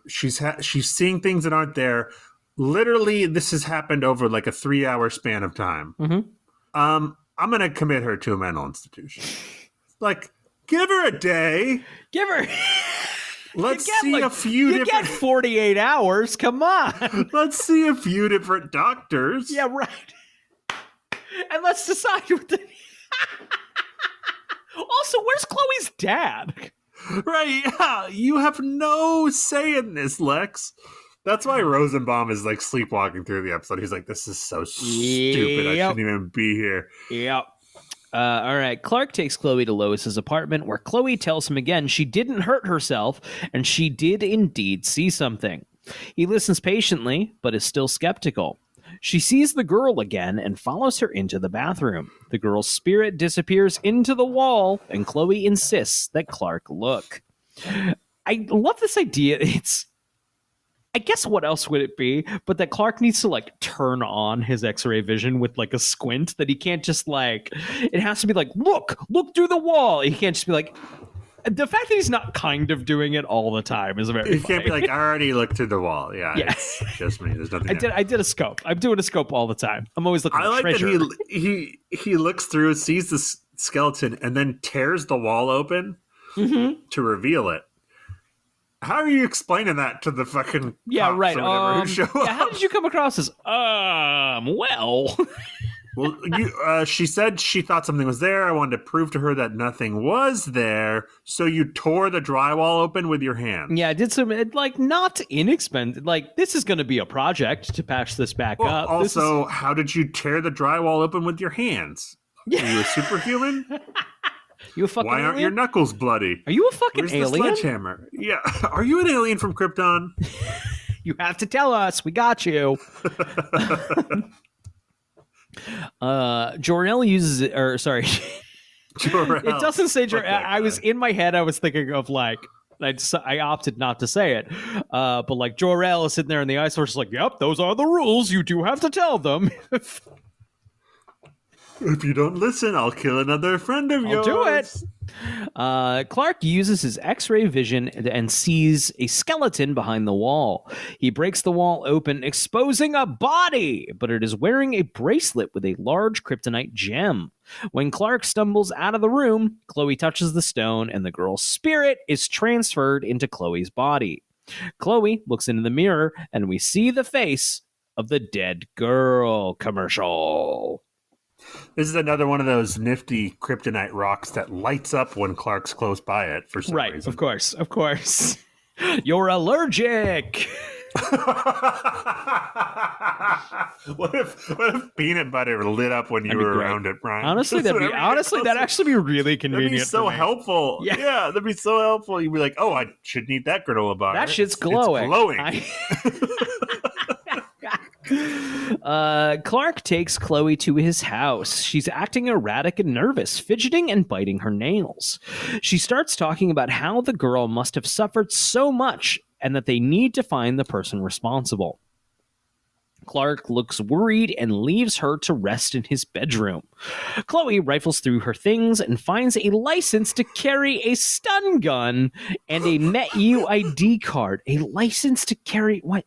she's seeing things that aren't there. Literally, this has happened over like a 3-hour span of time. Mm-hmm. I'm gonna commit her to a mental institution. Like, give her a day. Give her. Let's see a few different. You get 48 hours. Come on. Let's see a few different doctors. Yeah, right. And let's decide what the. Also, where's Chloe's dad? Right, yeah. You have no say in this, Lex. That's why Rosenbaum is like sleepwalking through the episode. He's like, this is so stupid. I shouldn't even be here. Yep. All right. Clark takes Chloe to Lois's apartment, where Chloe tells him again she didn't hurt herself, and she did indeed see something. He listens patiently, but is still skeptical. She sees the girl again and follows her into the bathroom. The girl's spirit disappears into the wall, and Chloe insists that Clark look. I love this idea. I guess what else would it be but that Clark needs to like turn on his X-ray vision with like a squint, that he can't just like, it has to be like, look through the wall. He can't just be like, the fact that he's not kind of doing it all the time is very funny. He can't be like, I already looked through the wall. Yeah. It's just me. There's nothing. I did a scope. I'm doing a scope all the time. I'm always looking for treasure. That he looks through, sees the skeleton, and then tears the wall open to reveal it. How are you explaining that to the fucking cops or whatever who show up? How did you come across as, well... Well, she said she thought something was there. I wanted to prove to her that nothing was there. So you tore the drywall open with your hand. Yeah, I did some, like, not inexpensive. Like, this is going to be a project to patch this back up. Also, how did you tear the drywall open with your hands? Are you a superhuman? You a fucking Why aren't your knuckles bloody? Are you a fucking Where's alien? The sledgehammer? Yeah. Are you an alien from Krypton? You have to tell us. We got you. Jor-El uses it, or sorry. Jor-El. It doesn't say Jor-El. I was in my head, I was thinking of like, I opted not to say it. But like Jor-El is sitting there in the ice horse, like, yep, those are the rules. You do have to tell them. If you don't listen, I'll kill another friend of yours. I'll do it. Clark uses his X-ray vision and sees a skeleton behind the wall. He breaks the wall open, exposing a body, but it is wearing a bracelet with a large kryptonite gem. When Clark stumbles out of the room, Chloe touches the stone, and the girl's spirit is transferred into Chloe's body. Chloe looks into the mirror, and we see the face of the dead girl commercial. This is another one of those nifty kryptonite rocks that lights up when Clark's close by it for some reason. Right, of course. You're allergic. What if peanut butter lit up when you were around it, Brian? Honestly, that'd actually be really convenient. That'd be so helpful. Yeah, that'd be so helpful. You'd be like, oh, I shouldn't eat that granola bar. That shit's glowing. It's glowing. Clark takes Chloe to his house. She's acting erratic and nervous, fidgeting and biting her nails. She starts talking about how the girl must have suffered so much and that they need to find the person responsible. Clark looks worried and leaves her to rest in his bedroom. Chloe rifles through her things and finds a license to carry a stun gun and a MetU ID card. A license to carry what?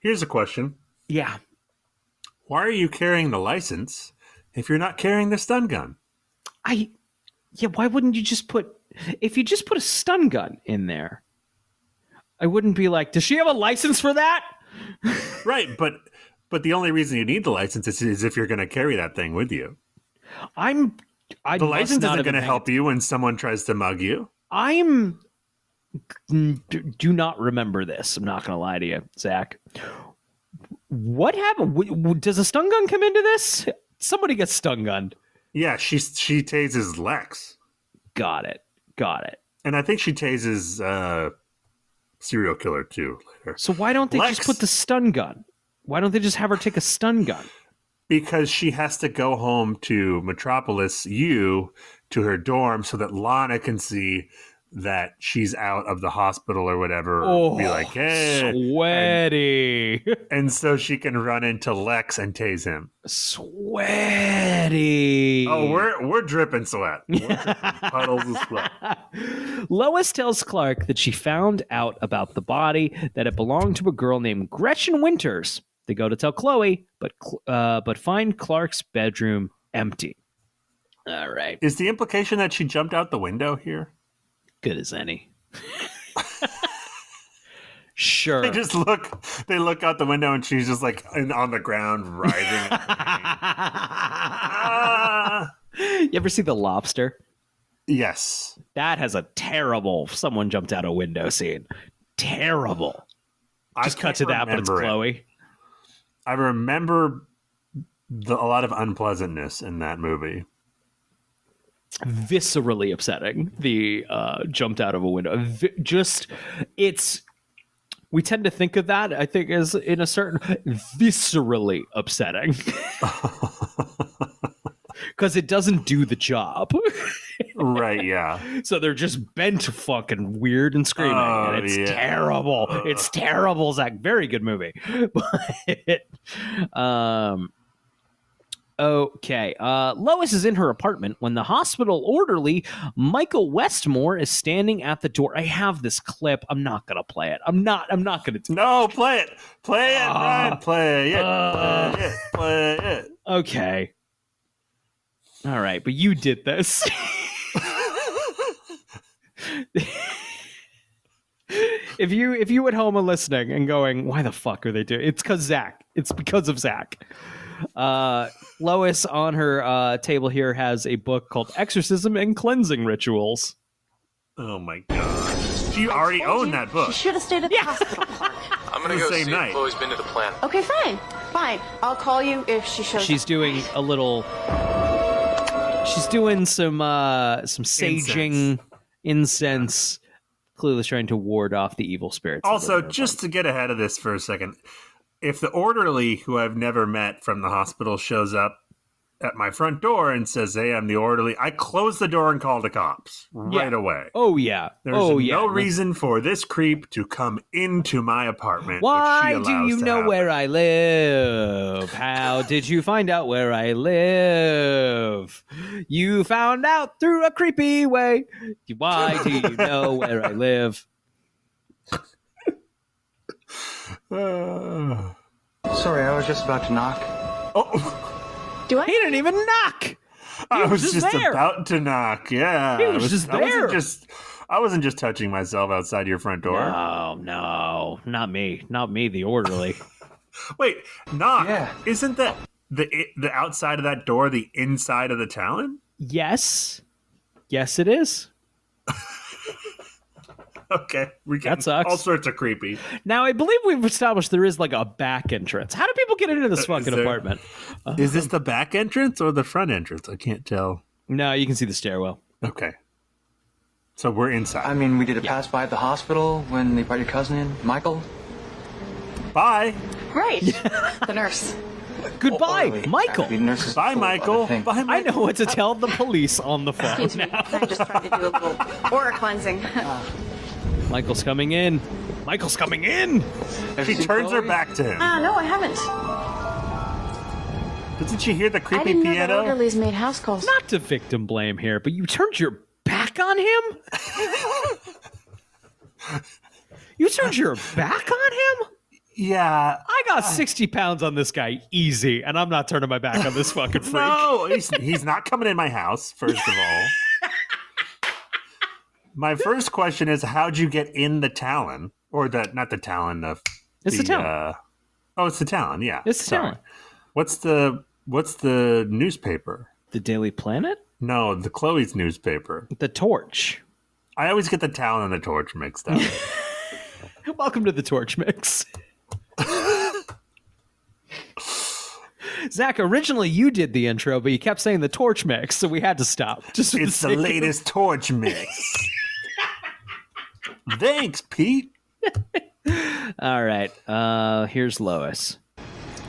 Here's a question. Yeah. Why are you carrying the license if you're not carrying the stun gun? Why wouldn't you just if you just put a stun gun in there, I wouldn't be like, does she have a license for that? Right, but the only reason you need the license is if you're going to carry that thing with you. The license isn't going to help you when someone tries to mug you. Do not remember this. I'm not going to lie to you, Zach. What happened? Does a stun gun come into this? Somebody gets stun gunned. Yeah, she tases Lex. Got it. And I think she tases serial killer too later. So why don't they just put the stun gun? Why don't they just have her take a stun gun? Because she has to go home to Metropolis U to her dorm so that Lana can see that she's out of the hospital or whatever. Be like, hey, sweaty. And so she can run into Lex and tase him. Sweaty. Oh, we're dripping sweat. We're dripping puddles of sweat. Lois tells Clark that she found out about the body, that it belonged to a girl named Gretchen Winters. They go to tell Chloe, but find Clark's bedroom empty. All right. Is the implication that she jumped out the window here? Good as any. Sure. They look out the window and she's just like on the ground writhing. You ever see The Lobster? Yes. That has a terrible someone jumped out a window scene. Terrible. Just cut to that, but it's Chloe. I remember a lot of unpleasantness in that movie. Viscerally upsetting. The jumped out of a window. We tend to think of that, I think, as in a certain viscerally upsetting. Because it doesn't do the job. Right, yeah. So they're just bent fucking weird and screaming. And it's terrible. It's terrible, Zach. Very good movie. Okay. Lois is in her apartment when the hospital orderly, Michael Westmore, is standing at the door. I have this clip. I'm not going to play it. I'm not going to. No, play it. Play it, Brian. Play it. Play it. Okay. All right. But you did this. If you at home are listening and going, why the fuck are they doing? It's because Zach. It's because of Zach. Lois on her table here has a book called Exorcism and Cleansing Rituals. Oh my god. You already own that book. You should have stayed at the hospital, Clark. I'm gonna go see if Chloe's been to the plant. Okay, fine. I'll call you if she shows She's up. doing a little. She's doing some saging, incense. Clearly trying to ward off the evil spirits. Also, just to get ahead of this for a second, if the orderly who I've never met from the hospital shows up, at my front door and says, "Hey, I'm the orderly," I close the door and call the cops right away. Oh, yeah. There's no reason for this creep to come into my apartment. Why which she do allows you to know happen. where I live? How did you find out where I live? You found out through a creepy way. Why do you know where I live? Sorry, I was just about to knock. Oh, Do I? He didn't even knock. I was just just there. about to knock. Yeah, He was just there. I wasn't just touching myself outside your front door. No, not me. Not me, the orderly. Wait, knock. Yeah. Isn't that the outside of that door the inside of the Talon? Yes, it is. Okay, we That get sucks. all sorts of creepy. Now, I believe we've established there is like a back entrance. How do people get into this fucking there- apartment? Is this the back entrance or the front entrance? I can't tell. No, you can see the stairwell. Okay, so we're inside. I mean, we did a pass by at the hospital when they brought your cousin in, Michael. Bye. Right. The nurse. Goodbye, Orderly. Michael. Actually, nurses Bye, full of other Michael. things. Bye, I Michael. know what to tell the police on the phone Excuse me. now. I just tried to do a little aura cleansing. Michael's coming in. Michael's coming in. Have She you seen turns her Chloe? back to him. No, I haven't. Doesn't she hear the I creepy didn't know that piano? orderlies made house calls. Not to victim blame here, but you turned your back on him? You turned your back on him? Yeah. I got 60 pounds on this guy easy, and I'm not turning my back on this fucking freak. No, he's not coming in my house, first of all. My first question is, how'd you get in the Talon? Or not the Talon, It's the Talon. It's the Talon, yeah. It's the Sorry. Talon. What's the newspaper? The Daily Planet? No, the Chloe's newspaper. The Torch. I always get the Talon and the Torch mixed up. Welcome to the Torch Mix. Zach, originally you did the intro, but you kept saying the Torch Mix, so we had to stop. Just for It's the sake of- latest Torch mix. Thanks, Pete. All right. Here's Lois.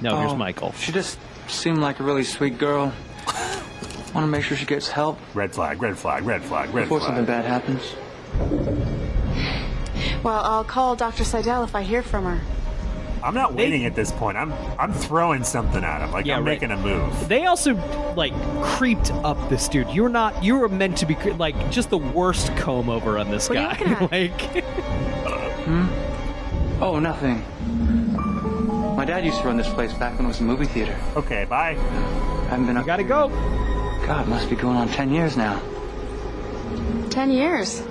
No, here's Michael. She just seemed like a really sweet girl. Want to make sure she gets help Red flag, red flag, red flag, red before something flag. bad happens. Well, I'll call Dr. Seidel if I hear from her. I'm not waiting at this point. I'm throwing something at him. Like Yeah, I'm right. making a move. They also like creeped up this dude. You were meant to be like just the worst comb over on this What are guy. you looking at? Like Oh, nothing. My dad used to run this place back when it was a movie theater. Okay, bye. Haven't been up. gotta go. God, must be going on 10 years now. 10 years.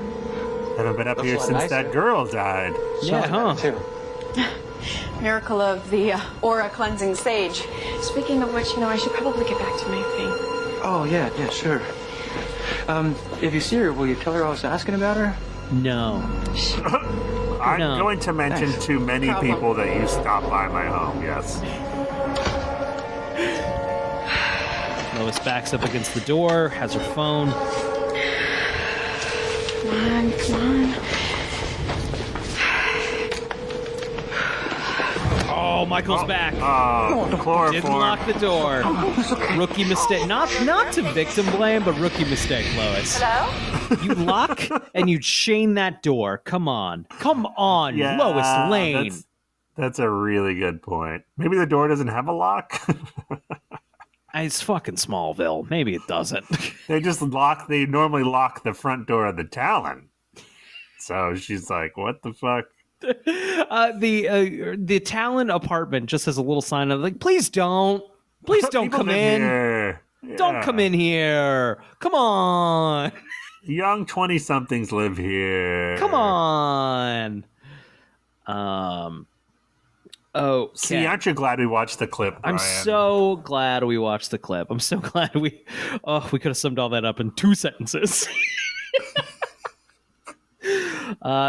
Haven't been up Looks here a lot since nicer. that girl died. Yeah, Smells huh? better, too. Miracle of the aura cleansing sage. Speaking of which, I should probably get back to my thing. Oh, yeah, sure. If you see her, will you tell her I was asking about her? No. I'm No. going to mention Thanks. to many Problem. people that you stopped by my home. Yes. Lois backs up against the door, has her phone. Come on. Oh, Michael's back. Didn't Chloroform. lock the door. Rookie mistake. Not to victim blame, but rookie mistake, Lois. Hello? You lock and you chain that door. Come on, Yeah, Lois Lane. That's a really good point. Maybe the door doesn't have a lock. It's fucking Smallville. Maybe it doesn't. They normally lock the front door of the Talon. So she's like, what the fuck? The Talon apartment just has a little sign of like, please don't People come live in. here. Don't Yeah. come in here. Come on. Young 20-somethings live here. Come on. Oh, See, aren't you glad we watched the clip, Brian? I'm so glad we watched the clip. I'm so glad we could have summed all that up in 2 sentences.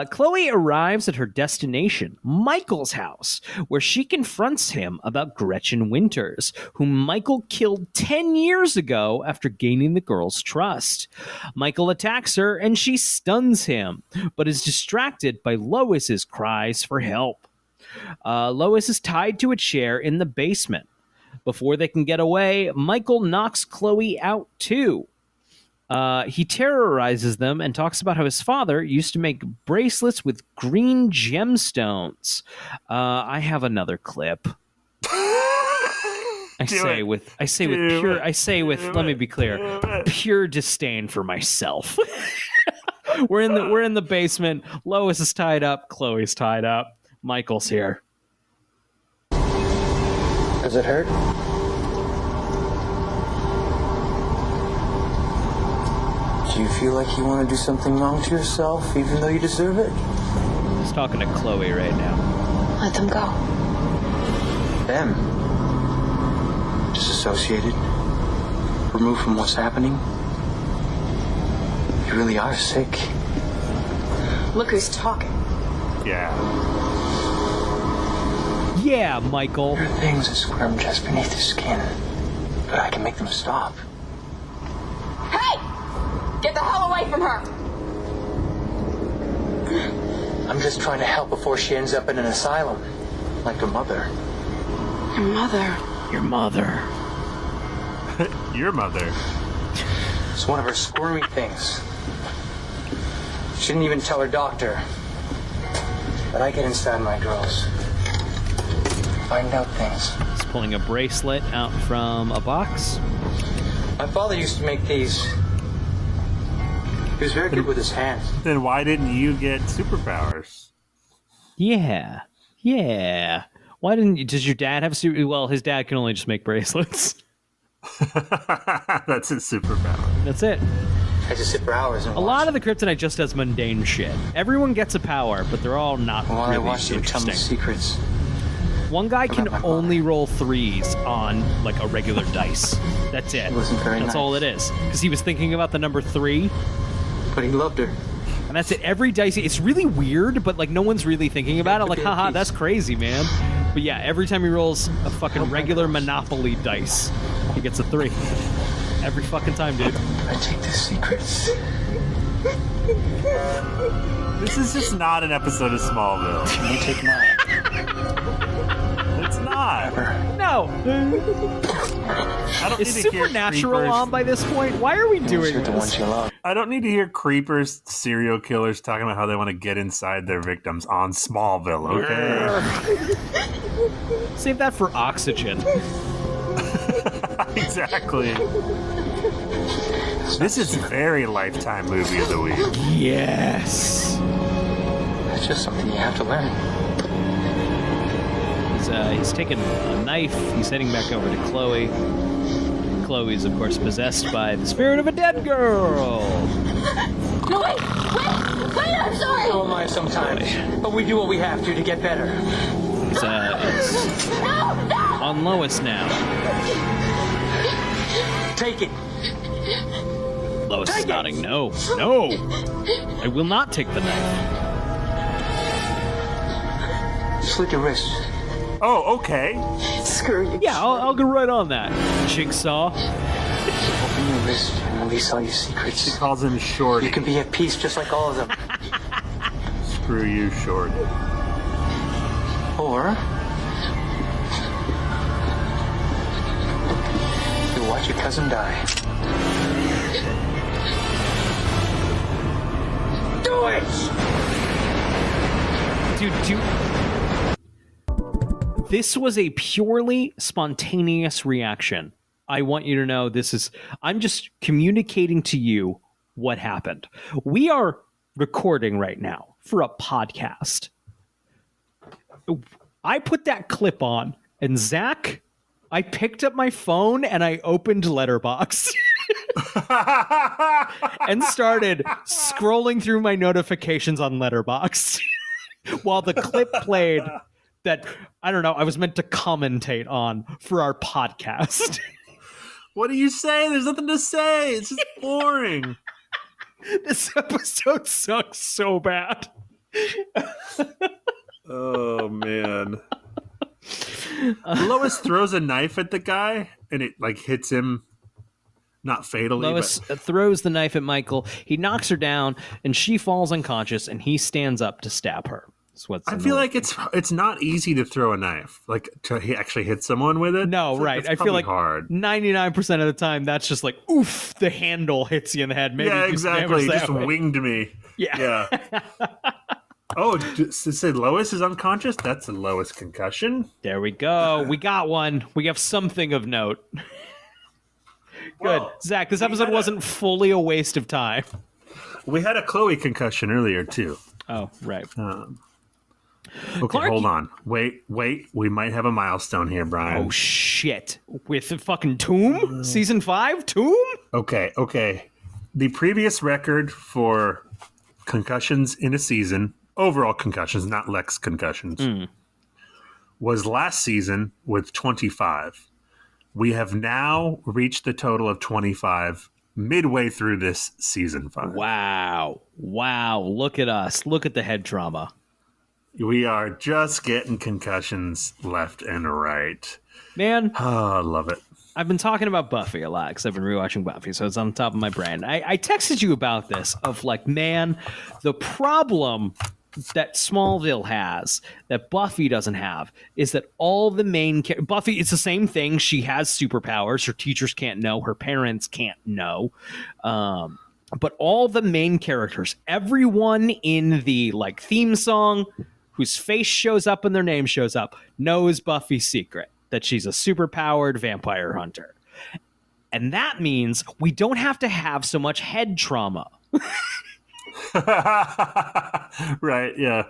Chloe arrives at her destination, Michael's house, where she confronts him about Gretchen Winters, whom Michael killed 10 years ago after gaining the girl's trust. Michael attacks her and she stuns him, but is distracted by Lois's cries for help. Lois is tied to a chair in the basement, Before they can get away, Michael knocks Chloe out too. He terrorizes them and talks about how his father used to make bracelets with green gemstones. I have another clip. Let me be clear, pure disdain for myself. We're in the basement. Lois is tied up. Chloe's tied up. Michael's here. Does it hurt? Do you feel like you want to do something wrong to yourself, even though you deserve it? He's talking to Chloe right now. Let them go. Them? Disassociated? Removed from what's happening? You really are sick. Look who's talking. Yeah. Yeah, Michael. There are things that squirm just beneath the skin, but I can make them stop. Hey! Get the hell away from her! I'm just trying to help before she ends up in an asylum, like her mother. Your mother. Your mother. Your mother. It's one of her squirmy things. She didn't even tell her doctor. But I get inside my girls. Find out things. He's pulling a bracelet out from a box. My father used to make these. He was very good with his hands. Then why didn't you get superpowers? Yeah. Why didn't you? Does your dad have super? Well, his dad can only just make bracelets. That's his superpower. That's it. I just sit for hours and A lot of the kryptonite just does mundane shit. Everyone gets a power, but they're all not While I really watched you tell me interesting. secrets. One guy can About my only roll threes on like a regular dice. That's it. It wasn't very That's nice. all it is. Because he was thinking about the number 3, But he loved her. and that's it. Every dice, it's really weird, but like no one's really thinking about it. Like, haha, that's crazy, man. But yeah, every time he rolls a fucking regular Monopoly dice, he gets a 3. Every fucking time, dude. I take the secrets. This is just not an episode of Smallville. You take mine. It's not. No. I don't Is need to hear Supernatural creepers. on by this point? Why are we doing Shoot the ones this? you love. I don't need to hear creepers, serial killers talking about how they want to get inside their victims on Smallville, okay? Save that for Oxygen. Exactly. This is very Lifetime movie of the week. Yes. It's just something you have to learn. He's taken a knife. He's heading back over to Chloe. Chloe's, of course, possessed by the spirit of a dead girl. No, wait, I'm sorry! So am I sometimes. But we do what we have to get better. It's on Lois now. Take it. Lois is nodding. No. I will not take the knife. Slit your wrist. Oh, okay. Screw you. Yeah, I'll go right on that. Jigsaw. Open your wrist and release all your She secrets. calls him Shorty. You can be at peace just like all of them. Screw you, Shorty. Or you watch your cousin die. Do it! Dude. This was a purely spontaneous reaction. I want you to know I'm just communicating to you what happened. We are recording right now for a podcast. I put that clip on, and Zach, I picked up my phone and I opened Letterboxd and started scrolling through my notifications on Letterboxd while the clip played that, I don't know, I was meant to commentate on for our podcast. What do you say? There's nothing to say. It's just boring. This episode sucks so bad. Oh, man. Lois throws a knife at the guy, and it, like, hits him, not fatally, Lois but... throws the knife at Michael. He knocks her down, and she falls unconscious, and he stands up to stab her. what's I feel like it's not easy to throw a knife, like to actually hit someone with it. No, right. I feel like hard. 99% of the time that's just like, oof, the handle hits you in the head. Maybe Yeah, exactly. It just way. winged me. Yeah. Oh, say Lois is unconscious? That's the lowest concussion. There we go. We got one. We have something of note. Good. Well, Zach, this episode wasn't fully a waste of time. We had a Chloe concussion earlier, too. Oh, right. Okay, Clark, hold on. Wait. We might have a milestone here, Brian. Oh, shit. With the fucking Tomb? Season 5? Tomb? Okay. The previous record for concussions in a season, overall concussions, not Lex concussions, was last season with 25. We have now reached the total of 25 midway through this season 5. Wow. Look at us. Look at the head trauma. We are just getting concussions left and right. Man. Oh, I love it. I've been talking about Buffy a lot because I've been rewatching Buffy, so it's on top of my brain. I texted you about this of like, man, the problem that Smallville has that Buffy doesn't have is that all the main Buffy, it's the same thing. She has superpowers. Her teachers can't know. Her parents can't know. But all the main characters, everyone in the like theme song whose face shows up and their name shows up, knows Buffy's secret, that she's a superpowered vampire hunter. And that means we don't have to have so much head trauma. Right, yeah.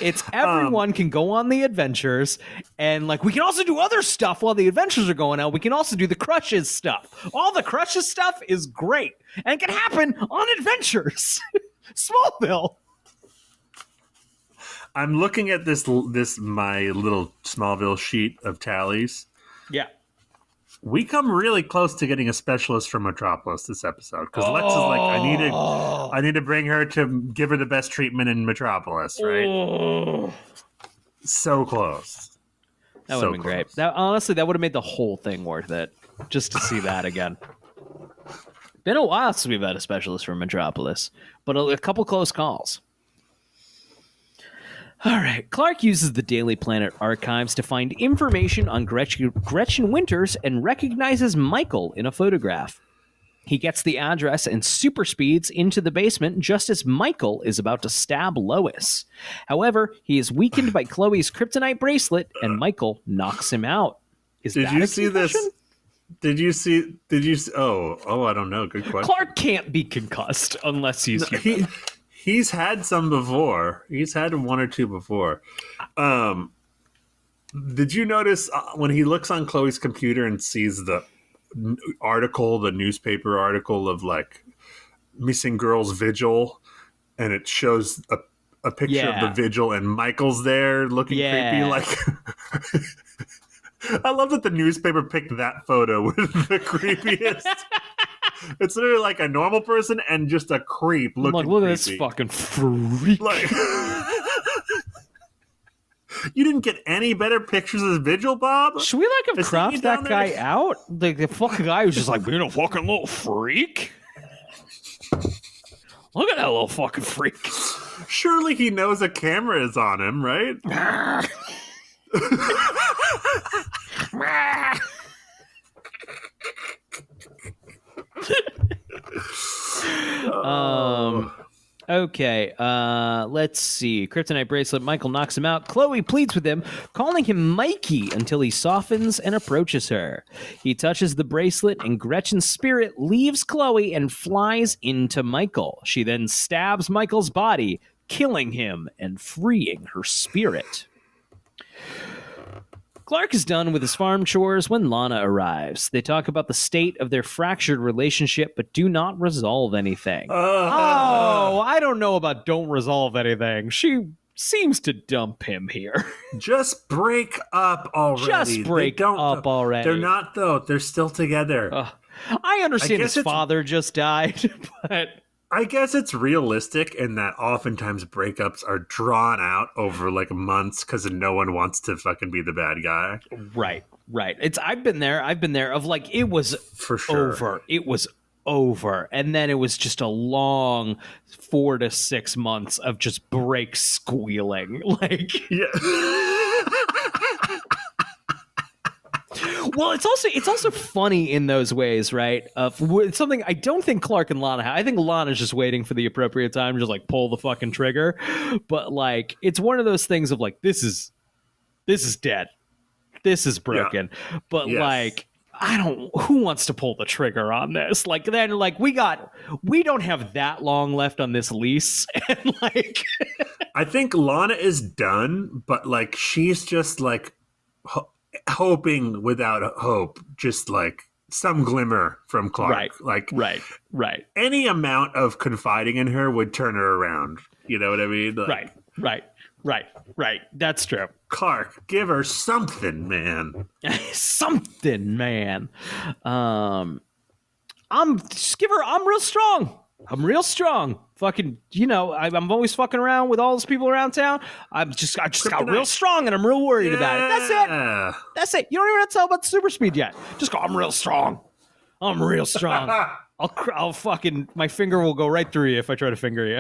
It's everyone can go on the adventures, and like we can also do other stuff while the adventures are going on. We can also do the crushes stuff. All the crushes stuff is great and can happen on adventures. Smallville. I'm looking at this my little Smallville sheet of tallies. Yeah. We come really close to getting a specialist from Metropolis this episode because Lex is like, I need to bring her to give her the best treatment in Metropolis, right? So close. That would have been great. Honestly, that would have made the whole thing worth it just to see that again. Been a while since we've had a specialist from Metropolis, but a couple close calls. All right. Clark uses the Daily Planet archives to find information on Gretchen Winters and recognizes Michael in a photograph. He gets the address and super speeds into the basement just as Michael is about to stab Lois. However, he is weakened by Chloe's kryptonite bracelet and Michael knocks him out. Did you see this? Did you see? Oh, I don't know. Good question. Clark can't be concussed unless he's human. He's had some before. He's had one or two before. Did you notice when he looks on Chloe's computer and sees the newspaper article of like missing girls vigil, and it shows a picture of the vigil and Michael's there looking creepy? Like, I love that the newspaper picked that photo with the creepiest. It's literally like a normal person and just a creep looking look creepy. at this fucking freak. Like, you didn't get any better pictures of Vigil, Bob? Should we like have cropped that guy out? Like the fucking guy who's just like being a fucking little freak? Look at that little fucking freak. Surely he knows a camera is on him, right? Okay, let's see. Kryptonite bracelet, Michael knocks him out. Chloe pleads with him, calling him Mikey until he softens and approaches her. He touches the bracelet and Gretchen's spirit leaves Chloe and flies into Michael. She then stabs Michael's body, killing him and freeing her spirit. Clark is done with his farm chores when Lana arrives. They talk about the state of their fractured relationship, but do not resolve anything. I don't know about don't resolve anything. She seems to dump him here. Just break up already. Just break up already. They're not, though. They're still together. I understand his father just died, but... I guess it's realistic in that oftentimes breakups are drawn out over like months because no one wants to fucking be the bad guy. Right. I've been there of like, it was for sure over. It was over. And then it was just a long 4 to 6 months of just break squealing. Like, Yeah. well, it's also funny in those ways, right? It's something I don't think Clark and Lana have. I think Lana's just waiting for the appropriate time to just like pull the fucking trigger. But like, it's one of those things of like, this is dead. This is broken. Yeah. But like, who wants to pull the trigger on this? Like, then like we don't have that long left on this lease. And like, I think Lana is done, but like, she's just like hoping without hope, just like some glimmer from Clark. Right. Any amount of confiding in her would turn her around. You know what I mean? Like, right. That's true. Clark, give her something, man. Something, man. I'm real strong. Fucking, I'm always fucking around with all those people around town. I just got real strong and I'm real worried about it. That's it. You don't even have to tell about the super speed yet. Just go, I'm real strong. I'll fucking, my finger will go right through you if I try to finger you.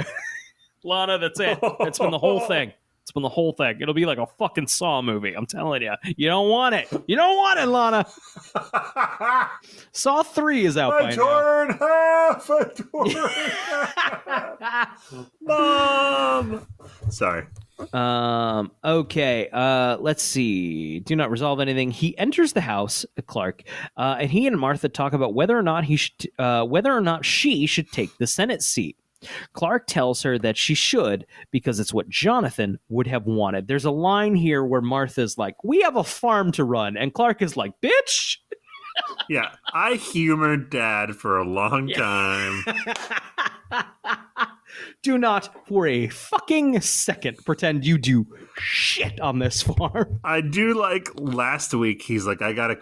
Lana, that's it. That's been the whole thing. It's been the whole thing. It'll be like a fucking Saw movie. I'm telling you. You don't want it. You don't want it, Lana. Saw 3 is out by now. I tore in half. Mom. Sorry. Okay. Let's see. Do not resolve anything. He enters the house, Clark, and he and Martha talk about whether or not she should take the Senate seat. Clark tells her that she should because it's what Jonathan would have wanted. There's a line here where Martha's like, we have a farm to run. And Clark is like, bitch. Yeah, I humored Dad for a long time. Do not for a fucking second pretend you do shit on this farm. I do like last week, he's like, I got to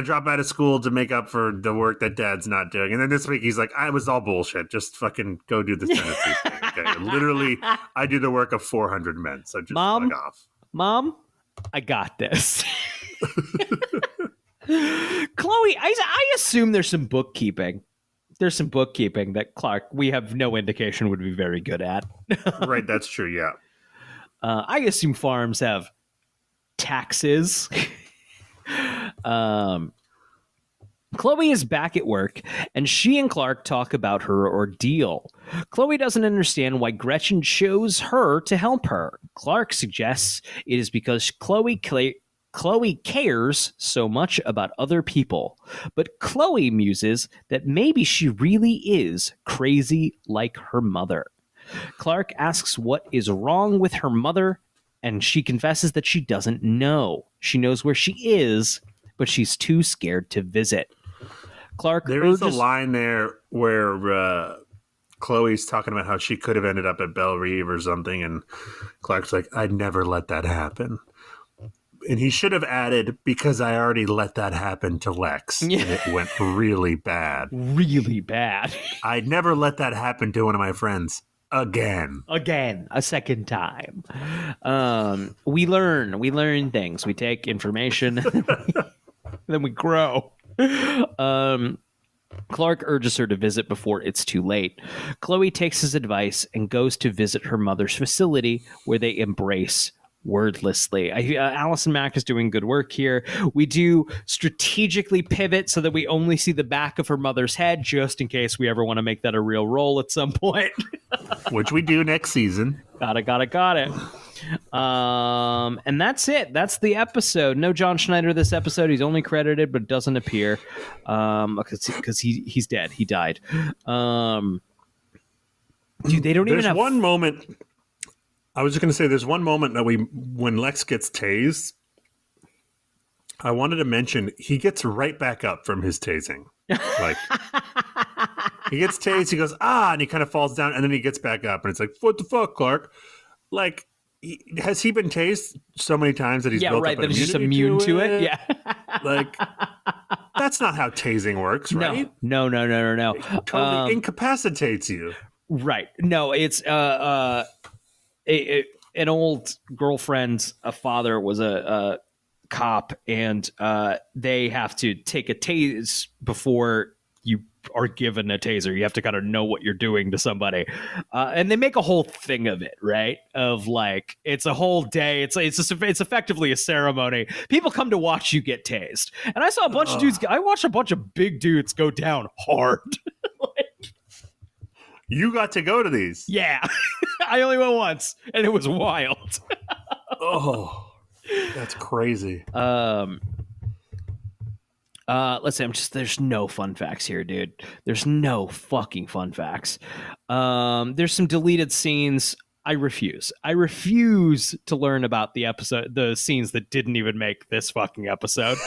drop out of school to make up for the work that Dad's not doing. And then this week, he's like, I was all bullshit. Just fucking go do the Senate thing. Okay? Literally, I do the work of 400 men. So just fuck off. Mom, I got this. Chloe, I assume there's some bookkeeping. There's some bookkeeping that Clark, we have no indication, would be very good at. Right, that's true, yeah. I assume farms have taxes. Chloe is back at work, and she and Clark talk about her ordeal. Chloe doesn't understand why Gretchen chose her to help her. Clark suggests it is because Chloe cares so much about other people. But Chloe muses that maybe she really is crazy like her mother. Clark asks what is wrong with her mother, and she confesses that she doesn't know. She knows where she is, but she's too scared to visit. Clark There is a line there where Chloe's talking about how she could have ended up at Belle Reve or something, and Clark's like, I'd never let that happen. And he should have added, because I already let that happen to Lex, and it went really bad. Really bad. I'd never let that happen to one of my friends. Again, a second time. We learn things. We take information, then we grow. Clark urges her to visit before it's too late. Chloe takes his advice and goes to visit her mother's facility, where they embrace wordlessly. Allison Mack is doing good work here. We do strategically pivot so that we only see the back of her mother's head, just in case we ever want to make that a real role at some point. Which we do next season. Got it. And that's it. That's the episode. No John Schneider this episode. He's only credited but doesn't appear because he's dead. He died. Dude, they don't even have one moment. I was just going to say, there's one moment that when Lex gets tased, I wanted to mention he gets right back up from his tasing. Like, he gets tased, he goes, and he kind of falls down, and then he gets back up, and it's like, what the fuck, Clark? Like, has he been tased so many times that he's built up an that he's just immune to it? Yeah. Like, that's not how tasing works, right? No. It totally incapacitates you. Right. No, it's an old girlfriend, a father was a cop, and they have to take a tase before you are given a taser. You have to kind of know what you're doing to somebody, and they make a whole thing of it, right? Of like, it's a whole day. It's effectively a ceremony. People come to watch you get tased, and I saw a bunch of dudes. I watched a bunch of big dudes go down hard. You got to go to these. Yeah, I only went once, and it was wild. Oh, that's crazy. Let's say there's no fun facts here, dude. There's no fucking fun facts. There's some deleted scenes. I refuse to learn about the scenes that didn't even make this fucking episode.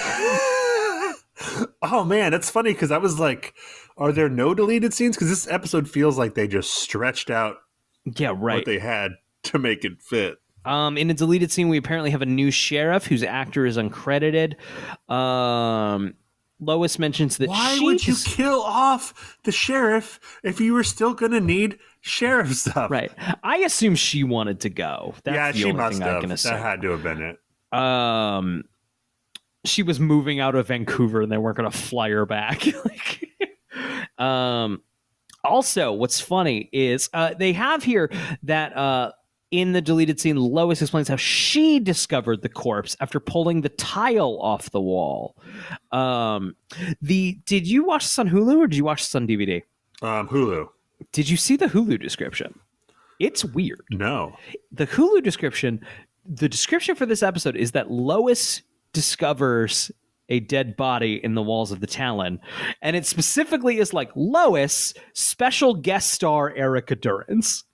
Oh man, that's funny because I was like, are there no deleted scenes? Because this episode feels like they just stretched out what they had to make it fit. In a deleted scene, we apparently have a new sheriff whose actor is uncredited. Lois mentions that why would you kill off the sheriff if you were still going to need sheriff stuff? Right. I assume she wanted to go. That's the she only must thing have. I can assume. That had to have been it. She was moving out of Vancouver and they weren't going to fly her back. Also, what's funny is they have here that in the deleted scene, Lois explains how she discovered the corpse after pulling the tile off the wall. Did you watch this on Hulu or did you watch this on DVD? Hulu. Did you see the Hulu description? It's weird. No. The Hulu description, the description for this episode is that Lois discovers a dead body in the walls of the Talon. And it specifically is like Lois, special guest star Erica Durance,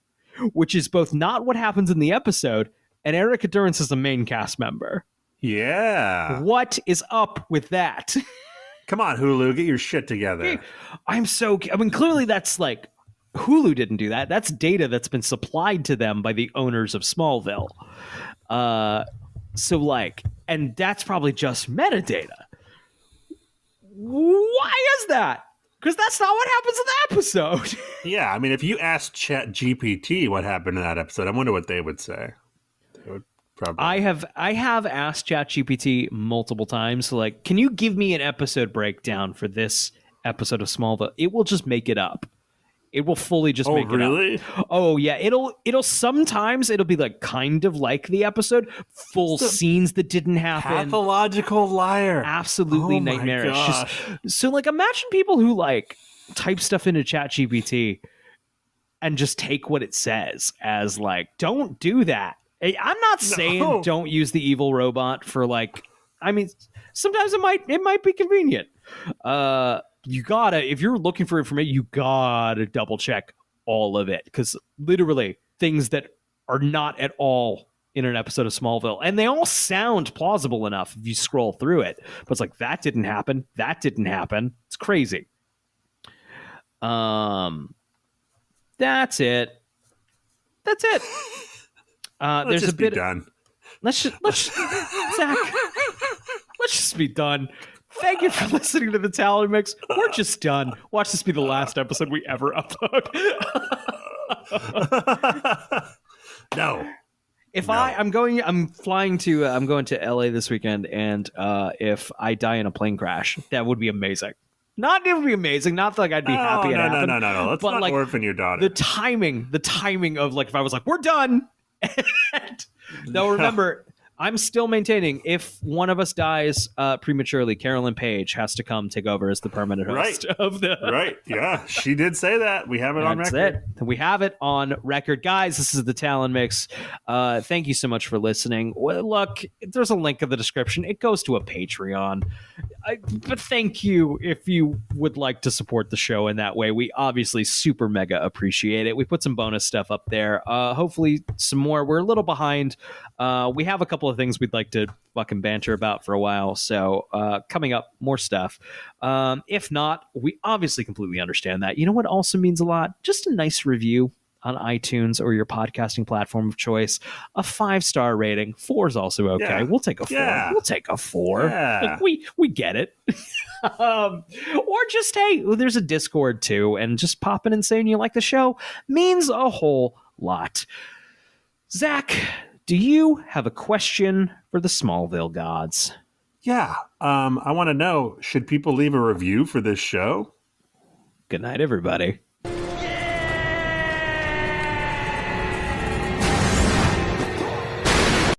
which is both not what happens in the episode, and Erica Durance is a main cast member. Yeah. What is up with that? Come on, Hulu, get your shit together. Clearly that's like, Hulu didn't do that. That's data that's been supplied to them by the owners of Smallville. And that's probably just metadata. Why is that? Because that's not what happens in the episode. Yeah, I mean, if you asked ChatGPT what happened in that episode, I wonder what they would say. They would probably. I have asked ChatGPT multiple times, like, can you give me an episode breakdown for this episode of Smallville? It will just make it up. It will fully just make really? it up. Oh, yeah. It'll sometimes it'll be like kind of like the episode, full scenes that didn't happen. Pathological liar. Absolutely nightmarish. So like imagine people who like type stuff into ChatGPT and just take what it says as like, don't do that. I'm not saying don't use the evil robot for like, I mean, sometimes it might be convenient. If you're looking for information, you gotta double check all of it, because literally things that are not at all in an episode of Smallville, and they all sound plausible enough if you scroll through it, but it's like, that didn't happen. It's crazy. That's it. There's a bit done. Let's Zach, let's just be done. Thank you for listening to the Talon Mix. We're just done. Watch this be the last episode we ever upload. No. I'm going to LA this weekend, and if I die in a plane crash, that would be amazing. Not it would be amazing. Not like I'd be happy it happened. No. Let's not like, orphan your daughter. The timing of like if I was like, we're done. Though remember, I'm still maintaining if one of us dies prematurely, Carolyn Page has to come take over as the permanent host of the. Right. Yeah. She did say that. We have it on record. We have it on record. Guys, this is the Talon Mix. Thank you so much for listening. Well, look, there's a link in the description. It goes to a Patreon. But thank you if you would like to support the show in that way. We obviously super mega appreciate it. We put some bonus stuff up there. Hopefully some more. We're a little behind. We have a couple of things we'd like to fucking banter about for a while. So coming up, more stuff. If not, we obviously completely understand that. You know what also means a lot? Just a nice review on iTunes or your podcasting platform of choice. A 5-star rating. 4 is also okay. Yeah. We'll take a 4. Yeah. We'll take a 4. Yeah. Like, we get it. Or just, hey, there's a Discord too, and just popping and saying you like the show means a whole lot. Zach, do you have a question for the Smallville gods? Yeah. I want to know, should people leave a review for this show? Good night, everybody.